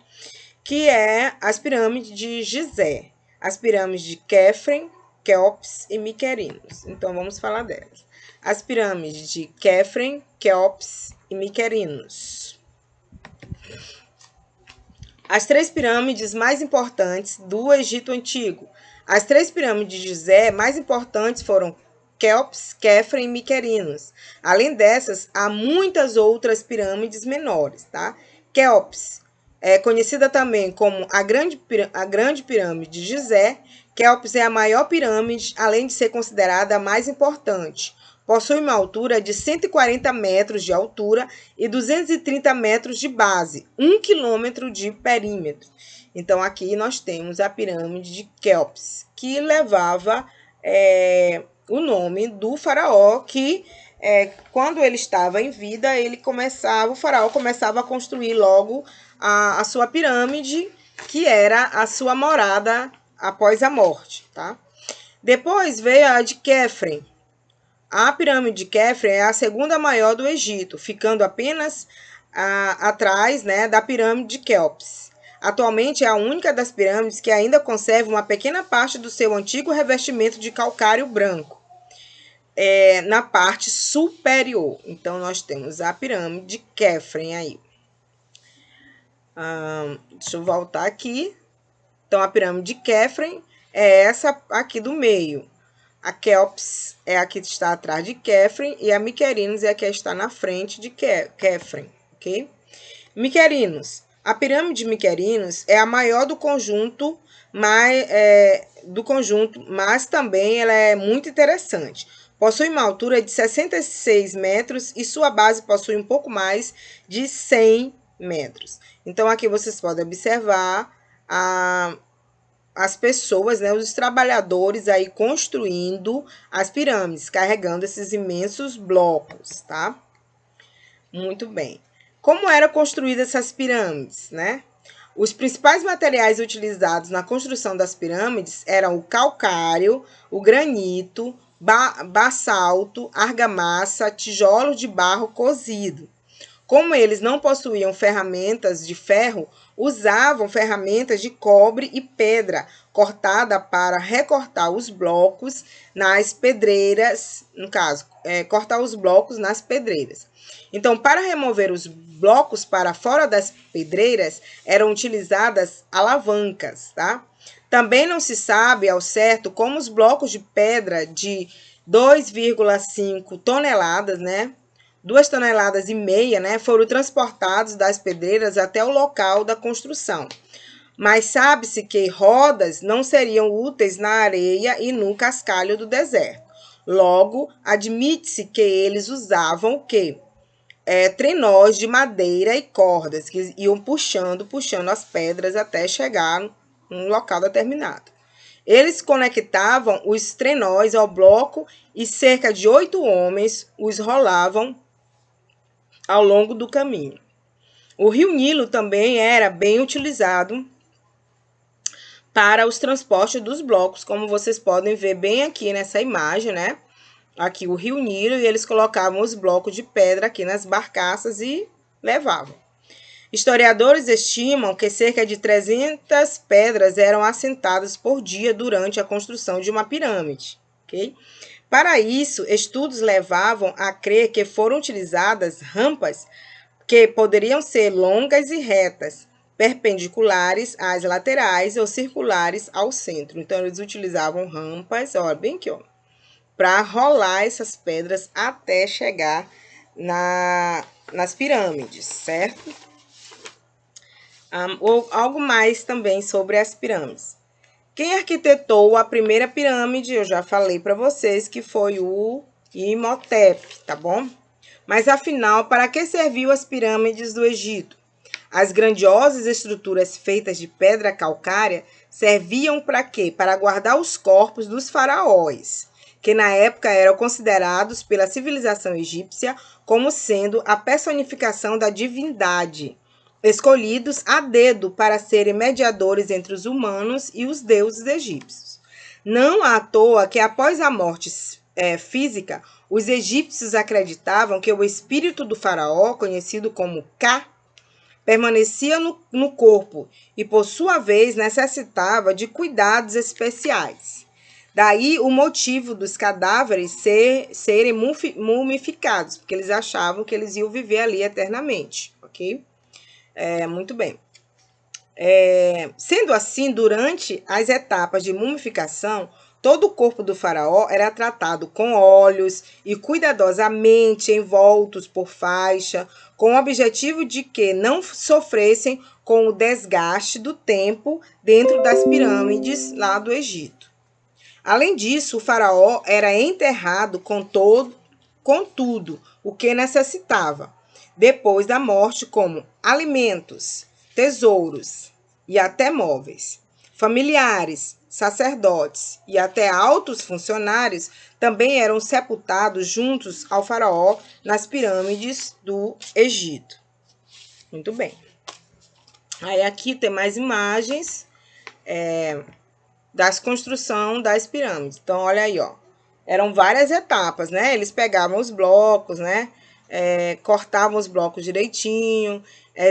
Que é as pirâmides de Gizé, as pirâmides de Quefren, Quéops e Miquerinos. Então vamos falar delas. As pirâmides de Quefren, Quéops e Miquerinos. As 3 pirâmides mais importantes do Egito Antigo. As 3 pirâmides de Gizé mais importantes foram Quéops, Quefren e Miquerinos. Além dessas, há muitas outras pirâmides menores, tá? Quéops é conhecida também como a grande pirâmide de Gizé. Quéops é a maior pirâmide, além de ser considerada a mais importante. Possui uma altura de 140 metros de altura e 230 metros de base, 1 quilômetro de perímetro. Então, aqui nós temos a pirâmide de Quéops, que levava o nome do faraó, que quando ele estava em vida, o faraó começava a construir logo a sua pirâmide, que era a sua morada após a morte, tá? Depois veio a de Quefren. A pirâmide de Quefren é a segunda maior do Egito, ficando apenas atrás, né, da pirâmide de Quéops. Atualmente é a única das pirâmides que ainda conserva uma pequena parte do seu antigo revestimento de calcário branco, na parte superior. Então, nós temos a pirâmide de Quefren aí. Deixa eu voltar aqui. Então, a pirâmide de Quefren é essa aqui do meio. A Quéops é a que está atrás de Quefren e a Miquerinos é a que está na frente de Quefren, ok? Miquerinos. A pirâmide de Miquerinos é a maior do conjunto, mas também ela é muito interessante. Possui uma altura de 66 metros e sua base possui um pouco mais de 100 metros. Então, aqui vocês podem observar as pessoas, né, os trabalhadores aí construindo as pirâmides, carregando esses imensos blocos, tá? Muito bem. Como eram construídas essas pirâmides, né? Os principais materiais utilizados na construção das pirâmides eram o calcário, o granito, basalto, argamassa, tijolos de barro cozido. Como eles não possuíam ferramentas de ferro, usavam ferramentas de cobre e pedra cortada para recortar os blocos nas pedreiras, no caso, cortar os blocos nas pedreiras. Então, para remover os blocos para fora das pedreiras, eram utilizadas alavancas, tá? Também não se sabe ao certo como os blocos de pedra de 2,5 toneladas, né? 2,5 toneladas, né, foram transportados das pedreiras até o local da construção. Mas sabe-se que rodas não seriam úteis na areia e no cascalho do deserto. Logo, admite-se que eles usavam o quê? Trenós de madeira e cordas que iam puxando as pedras até chegar num local determinado. Eles conectavam os trenós ao bloco e cerca de 8 homens os rolavam ao longo do caminho. O rio Nilo também era bem utilizado para os transportes dos blocos, como vocês podem ver bem aqui nessa imagem, né? Aqui o rio Nilo, e eles colocavam os blocos de pedra aqui nas barcaças e levavam. Historiadores estimam que cerca de 300 pedras eram assentadas por dia durante a construção de uma pirâmide, ok? Para isso, estudos levavam a crer que foram utilizadas rampas que poderiam ser longas e retas, perpendiculares às laterais ou circulares ao centro. Então, eles utilizavam rampas, ó, bem aqui, ó, para rolar essas pedras até chegar nas pirâmides, certo? Ou algo mais também sobre as pirâmides. Quem arquitetou a primeira pirâmide, eu já falei para vocês que foi o Imhotep, tá bom? Mas afinal, para que serviu as pirâmides do Egito? As grandiosas estruturas feitas de pedra calcária serviam para quê? Para guardar os corpos dos faraós, que na época eram considerados pela civilização egípcia como sendo a personificação da divindade, escolhidos a dedo para serem mediadores entre os humanos e os deuses egípcios. Não à toa que após a morte física, os egípcios acreditavam que o espírito do faraó, conhecido como Ka, permanecia no corpo e, por sua vez, necessitava de cuidados especiais. Daí o motivo dos cadáveres serem mumificados, porque eles achavam que eles iam viver ali eternamente, ok? Muito bem. Sendo assim, durante as etapas de mumificação, todo o corpo do faraó era tratado com óleos e cuidadosamente envoltos por faixa, com o objetivo de que não sofressem com o desgaste do tempo dentro das pirâmides lá do Egito. Além disso, o faraó era enterrado com tudo o que necessitava, depois da morte, como alimentos, tesouros e até móveis. Familiares, sacerdotes e até altos funcionários também eram sepultados juntos ao faraó nas pirâmides do Egito. Muito bem. Aí aqui tem mais imagens das construções das pirâmides. Então, olha aí, ó. Eram várias etapas, né? Eles pegavam os blocos, né? Cortavam os blocos direitinho.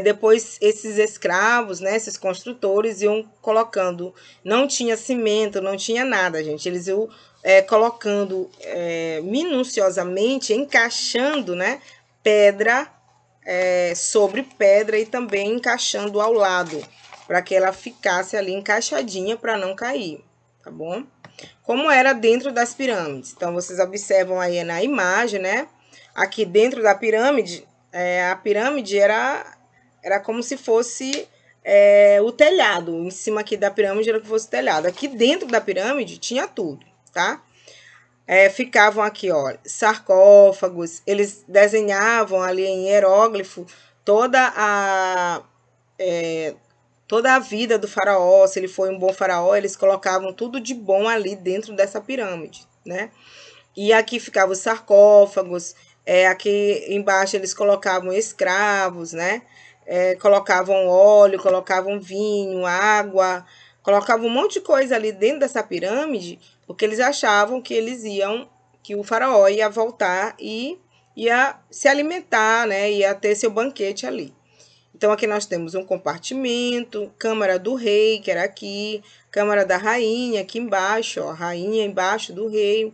Depois, esses escravos, né? Esses construtores iam colocando. Não tinha cimento, não tinha nada, gente. Eles iam colocando minuciosamente, encaixando, né? Pedra sobre pedra e também encaixando ao lado, para que ela ficasse ali encaixadinha para não cair, tá bom? Como era dentro das pirâmides. Então, vocês observam aí na imagem, né? Aqui dentro da pirâmide, a pirâmide era como se fosse o telhado. Em cima aqui da pirâmide era como se fosse o telhado. Aqui dentro da pirâmide tinha tudo, tá? Ficavam aqui, ó, sarcófagos. Eles desenhavam ali em hieróglifo toda a vida do faraó. Se ele foi um bom faraó, eles colocavam tudo de bom ali dentro dessa pirâmide, né? E aqui ficavam os sarcófagos, aqui embaixo eles colocavam escravos, né? Colocavam óleo, colocavam vinho, água, colocavam um monte de coisa ali dentro dessa pirâmide, porque eles achavam que que o faraó ia voltar e ia se alimentar, né? Ia ter seu banquete ali. Então, aqui nós temos um compartimento, câmara do rei, que era aqui, câmara da rainha, aqui embaixo, ó, rainha embaixo do rei.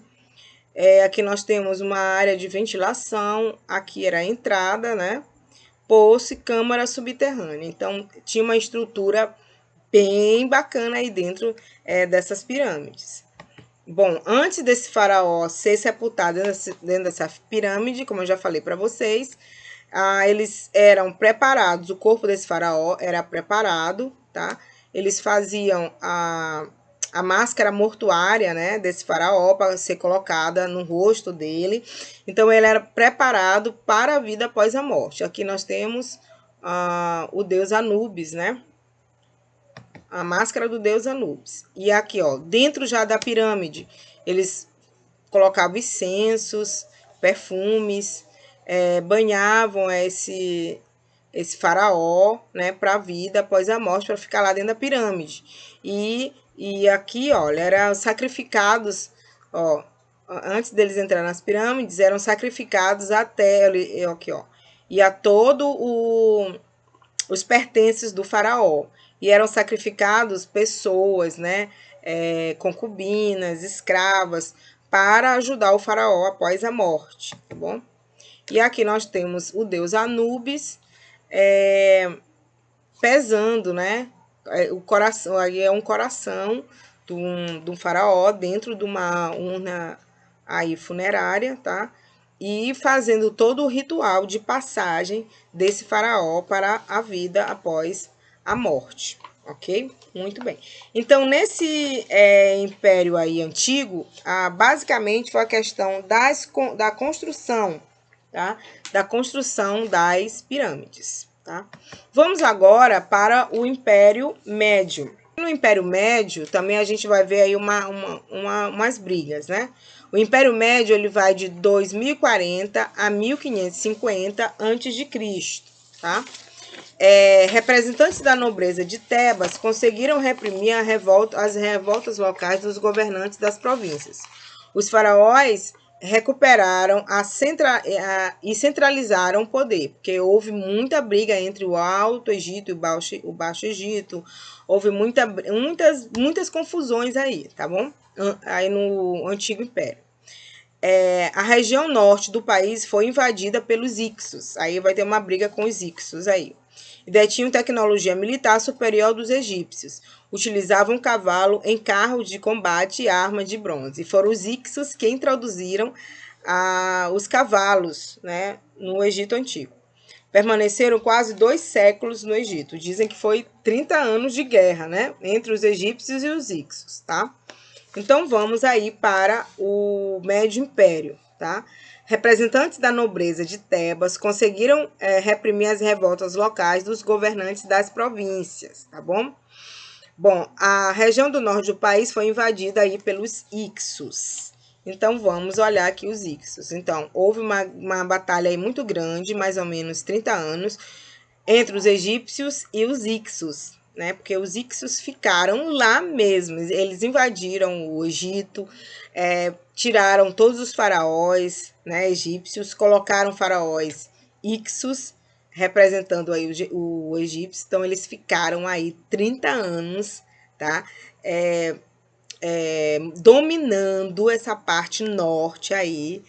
Aqui nós temos uma área de ventilação, aqui era a entrada, né? Poço e câmara subterrânea. Então, tinha uma estrutura bem bacana aí dentro dessas pirâmides. Bom, antes desse faraó ser sepultado dentro dessa pirâmide, como eu já falei para vocês, eles eram preparados, o corpo desse faraó era preparado, tá? Eles faziam a máscara mortuária, né, desse faraó para ser colocada no rosto dele. Então, ele era preparado para a vida após a morte. Aqui nós temos o deus Anubis, né? A máscara do deus Anubis. E aqui, ó, dentro já da pirâmide, eles colocavam incensos, perfumes, banhavam esse faraó, né, para a vida após a morte, para ficar lá dentro da pirâmide. E aqui, olha, eram sacrificados, ó, antes deles entrar nas pirâmides, eram sacrificados até aqui, ó, e a os pertences do faraó. E eram sacrificados pessoas, né, concubinas, escravas, para ajudar o faraó após a morte, tá bom? E aqui nós temos o deus Anubis pesando, né? O coração, aí é um coração de um faraó dentro de uma urna aí funerária, tá? e fazendo todo o ritual de passagem desse faraó para a vida após a morte, ok? Muito bem. Então, nesse império aí antigo, basicamente foi a questão da construção, tá? Da construção das pirâmides, tá? Vamos agora para o Império Médio. No Império Médio, também a gente vai ver aí umas brigas, né? O Império Médio ele vai de 2040 a 1550 a.C., tá? Representantes da nobreza de Tebas conseguiram reprimir as revoltas locais dos governantes das províncias. Os faraós recuperaram e centralizaram o poder, porque houve muita briga entre o Alto Egito e o Baixo Egito, houve muitas confusões aí, tá bom? Aí no Antigo Império. A região norte do país foi invadida pelos Ixos, aí vai ter uma briga com os Ixos aí. E detinham tecnologia militar superior dos egípcios. Utilizavam cavalo em carro de combate e arma de bronze. E foram os Ixos que introduziram os cavalos, né, no Egito Antigo. Permaneceram quase 2 séculos no Egito. Dizem que foi 30 anos de guerra, né, entre os egípcios e os Ixos, tá? Então, vamos aí para o Médio Império, tá? Representantes da nobreza de Tebas conseguiram reprimir as revoltas locais dos governantes das províncias, tá bom? Bom, a região do norte do país foi invadida aí pelos Ixos. Então, vamos olhar aqui os Ixos. Então, houve uma batalha aí muito grande, mais ou menos 30 anos, entre os egípcios e os Ixos, né? Porque os Ixos ficaram lá mesmo. Eles invadiram o Egito, tiraram todos os faraós, né, egípcios, colocaram faraós Ixos, representando aí o egípcio. Então, eles ficaram aí 30 anos, tá? Dominando essa parte norte aí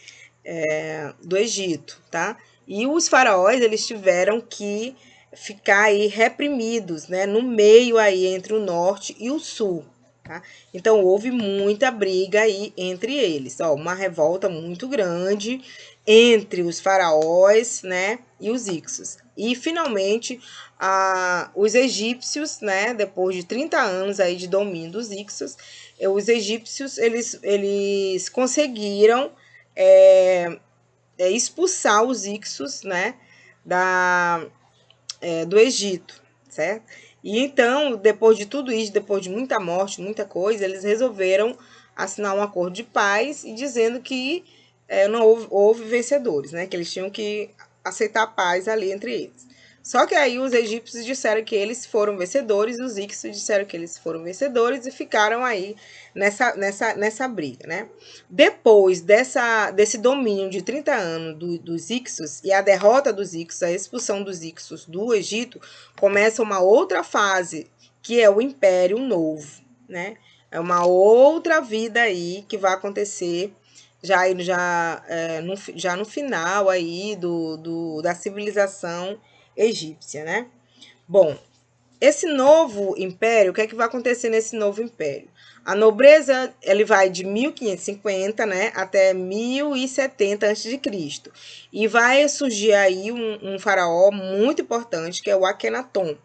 do Egito, tá? E os faraós, eles tiveram que ficar aí reprimidos, né, no meio aí entre o norte e o sul, tá? Então, houve muita briga aí entre eles, ó, uma revolta muito grande entre os faraós, né, e os Ixos. E, finalmente, os egípcios, né, depois de 30 anos aí de domínio dos Ixos, os egípcios, eles conseguiram expulsar os Ixos, né, do Egito, certo? E então, depois de tudo isso, depois de muita morte, muita coisa, eles resolveram assinar um acordo de paz e dizendo que não houve vencedores, né? Que eles tinham que aceitar a paz ali entre eles. Só que aí os egípcios disseram que eles foram vencedores, os Ixos disseram que eles foram vencedores e ficaram aí nessa briga, né? Depois desse domínio de 30 anos dos Ixos e a derrota dos Ixos, a expulsão dos Ixos do Egito, começa uma outra fase, que é o Império Novo, né? É uma outra vida aí que vai acontecer já no final aí da civilização egípcia, né? Bom, esse novo império, o que é que vai acontecer nesse novo império? A nobreza, ele vai de 1550, né, até 1070 a.C. E vai surgir aí um faraó muito importante, que é o Akenaton,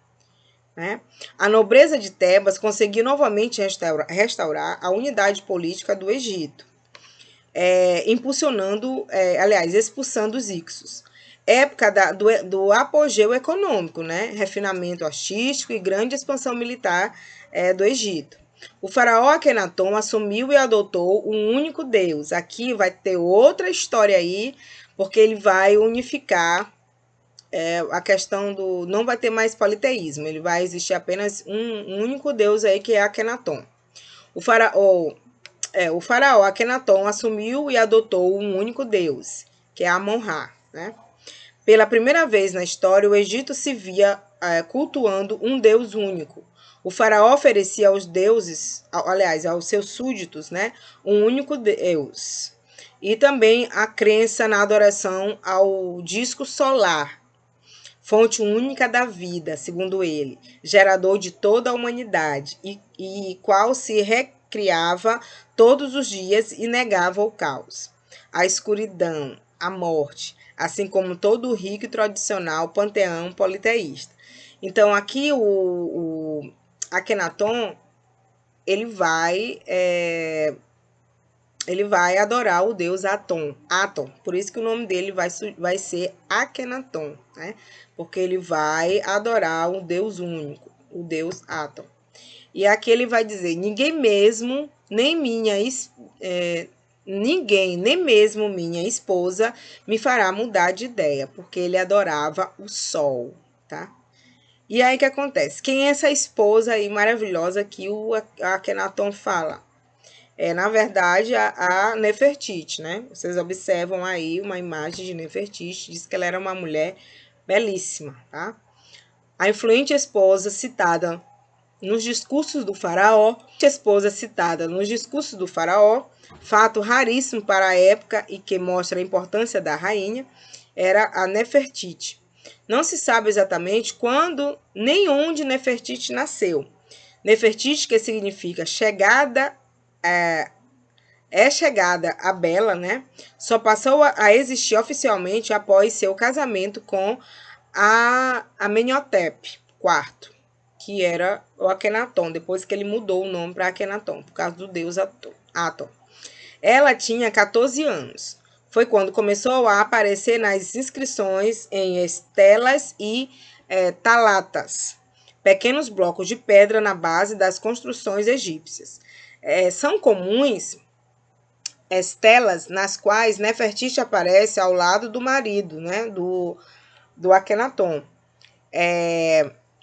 né? A nobreza de Tebas conseguiu novamente restaurar a unidade política do Egito, expulsando os Ixos. Época do apogeu econômico, né? Refinamento artístico e grande expansão militar do Egito. O faraó Akenaton assumiu e adotou um único Deus. Aqui vai ter outra história aí, porque ele vai unificar a questão do... Não vai ter mais politeísmo, ele vai existir apenas um único Deus aí, que é Akenaton. O faraó Akenaton assumiu e adotou um único Deus, que é Amon-Ra, né? Pela primeira vez na história, o Egito se via cultuando um Deus único. O faraó oferecia aos deuses, aos seus súditos, né, um único Deus. E também a crença na adoração ao disco solar, fonte única da vida, segundo ele, gerador de toda a humanidade, e qual se recriava todos os dias e negava o caos, a escuridão, a morte, assim como todo o rico e tradicional panteão politeísta. Então, aqui o Akenaton, ele vai adorar o deus Aton, por isso que o nome dele vai ser Akenaton, né? Porque ele vai adorar o deus único, o deus Aton. E aqui ele vai dizer, ninguém, nem mesmo minha esposa me fará mudar de ideia, porque ele adorava o sol, tá? E aí o que acontece? Quem é essa esposa aí maravilhosa que o Akenaton fala? Na verdade, a Nefertiti, né? Vocês observam aí uma imagem de Nefertiti, diz que ela era uma mulher belíssima, tá? A influente esposa citada nos discursos do faraó, fato raríssimo para a época e que mostra a importância da rainha, era a Nefertiti. Não se sabe exatamente quando nem onde Nefertiti nasceu. Nefertiti, que significa chegada a bela, né? Só passou a existir oficialmente após seu casamento com a Amenhotep IV, que era o Akenaton, depois que ele mudou o nome para Akenaton, por causa do deus Aton. Ela tinha 14 anos. Foi quando começou a aparecer nas inscrições em estelas e talatas, pequenos blocos de pedra na base das construções egípcias. São comuns estelas nas quais Nefertiti aparece ao lado do marido, né, do Akenaton,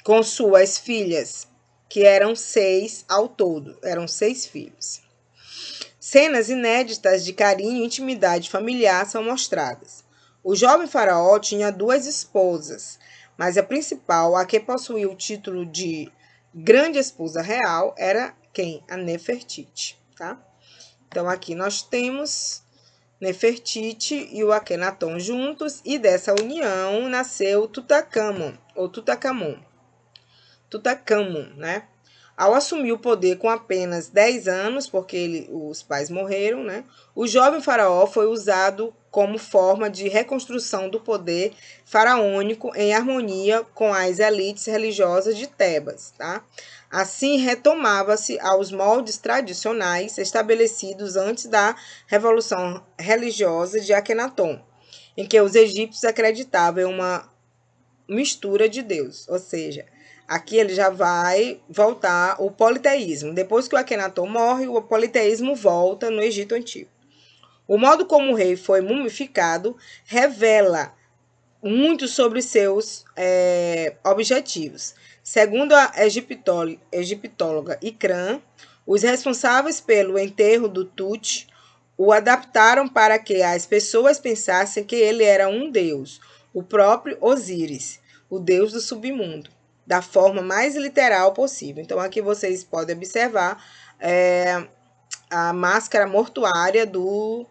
com suas filhas, que eram 6 ao todo, eram 6 filhos. Cenas inéditas de carinho e intimidade familiar são mostradas. O jovem faraó tinha 2 esposas, mas a principal, a que possuía o título de grande esposa real, era quem? A Nefertiti, tá? Então, aqui nós temos Nefertiti e o Akenaton juntos, e dessa união nasceu Tutankhamon, né? Ao assumir o poder com apenas 10 anos, porque os pais morreram, né? O jovem faraó foi usado como forma de reconstrução do poder faraônico em harmonia com as elites religiosas de Tebas, tá? Assim, retomava-se aos moldes tradicionais estabelecidos antes da Revolução Religiosa de Akenaton, em que os egípcios acreditavam em uma mistura de Deus, ou seja, aqui ele já vai voltar o politeísmo. Depois que o Akenaton morre, o politeísmo volta no Egito Antigo. O modo como o rei foi mumificado revela muito sobre seus objetivos. Segundo a egiptóloga Ikram, os responsáveis pelo enterro do Tut o adaptaram para que as pessoas pensassem que ele era um deus, o próprio Osíris, o deus do submundo, da forma mais literal possível. Então, aqui vocês podem observar a máscara mortuária do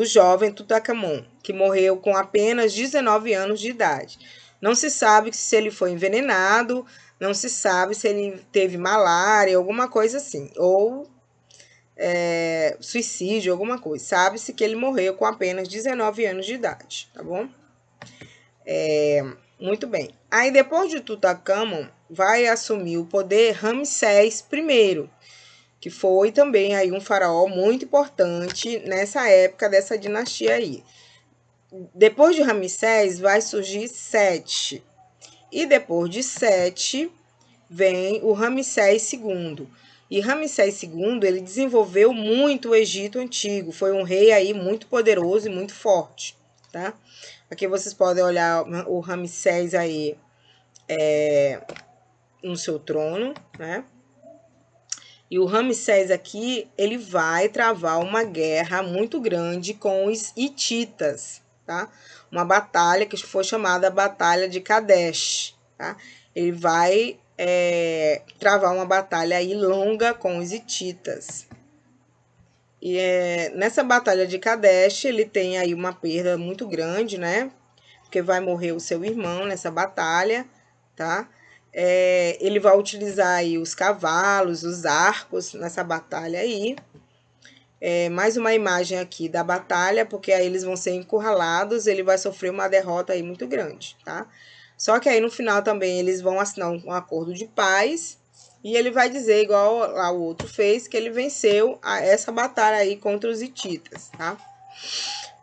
jovem Tutankhamon, que morreu com apenas 19 anos de idade. Não se sabe se ele foi envenenado, não se sabe se ele teve malária, alguma coisa assim, ou suicídio, alguma coisa. Sabe-se que ele morreu com apenas 19 anos de idade, tá bom? Muito bem. Aí, depois de Tutankhamon, vai assumir o poder Ramsés I, que foi também aí um faraó muito importante nessa época dessa dinastia aí. Depois de Ramsés vai surgir Sete. E depois de Sete vem o Ramsés II. E Ramsés II, ele desenvolveu muito o Egito Antigo. Foi um rei aí muito poderoso e muito forte, tá? Aqui vocês podem olhar o Ramsés aí no seu trono, né? E o Ramsés aqui, ele vai travar uma guerra muito grande com os hititas, tá? Uma batalha que foi chamada Batalha de Kadesh, tá? Ele vai travar uma batalha aí longa com os hititas. E nessa Batalha de Kadesh, ele tem aí uma perda muito grande, né? Porque vai morrer o seu irmão nessa batalha, tá? Ele vai utilizar aí os cavalos, os arcos nessa batalha aí. mais uma imagem aqui da batalha, porque aí eles vão ser encurralados, ele vai sofrer uma derrota aí muito grande, tá? Só que aí no final também eles vão assinar um acordo de paz e ele vai dizer, igual lá o outro fez, que ele venceu essa batalha aí contra os hititas, tá?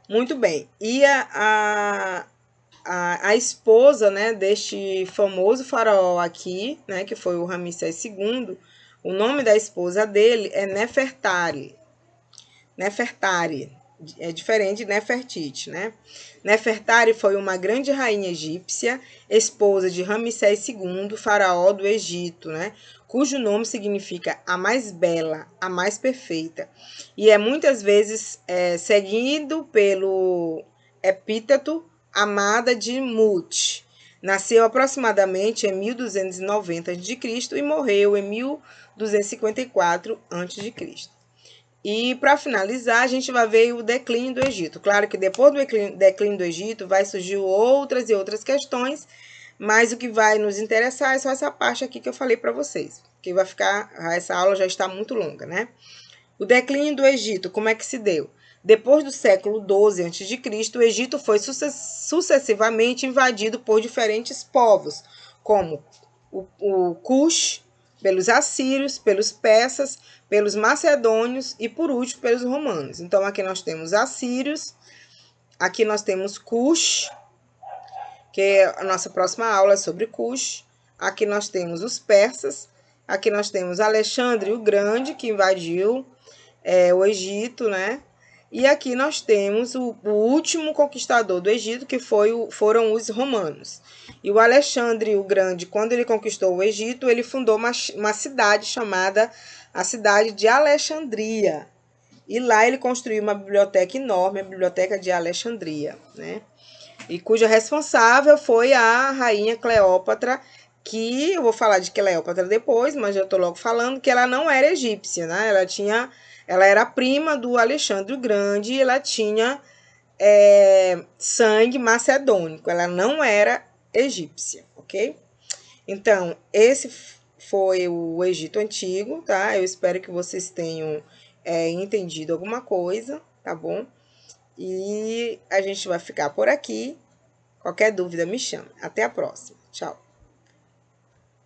Muito bem. E a esposa, né, deste famoso faraó aqui, né, que foi o Ramsés II, o nome da esposa dele é Nefertari. Nefertari, é diferente de Nefertiti, né? Nefertari foi uma grande rainha egípcia, esposa de Ramsés II, faraó do Egito, né? Cujo nome significa a mais bela, a mais perfeita, e é muitas vezes seguido pelo epíteto amada de Mut. Nasceu aproximadamente em 1290 a.C. e morreu em 1254 a.C. E para finalizar, a gente vai ver o declínio do Egito. Claro que depois do declínio do Egito vai surgir outras e outras questões, mas o que vai nos interessar é só essa parte aqui que eu falei para vocês, que vai ficar, essa aula já está muito longa, né? O declínio do Egito, como é que se deu? Depois do século XII a.C., o Egito foi sucessivamente invadido por diferentes povos, como o Cush, pelos assírios, pelos persas, pelos macedônios e, por último, pelos romanos. Então, aqui nós temos assírios, aqui nós temos Cush, que a nossa próxima aula é sobre Cush. Aqui nós temos os persas, aqui nós temos Alexandre o Grande, que invadiu o Egito, né? E aqui nós temos o último conquistador do Egito, que foram os romanos. E o Alexandre o Grande, quando ele conquistou o Egito, ele fundou uma cidade chamada a cidade de Alexandria. E lá ele construiu uma biblioteca enorme, a Biblioteca de Alexandria, né? E cuja responsável foi a rainha Cleópatra, que eu vou falar de Cleópatra depois, mas já estou logo falando que ela não era egípcia, né? Ela era prima do Alexandre o Grande e ela tinha sangue macedônico. Ela não era egípcia, ok? Então, esse foi o Egito Antigo, tá? Eu espero que vocês tenham entendido alguma coisa, tá bom? E a gente vai ficar por aqui. Qualquer dúvida, me chame. Até a próxima. Tchau.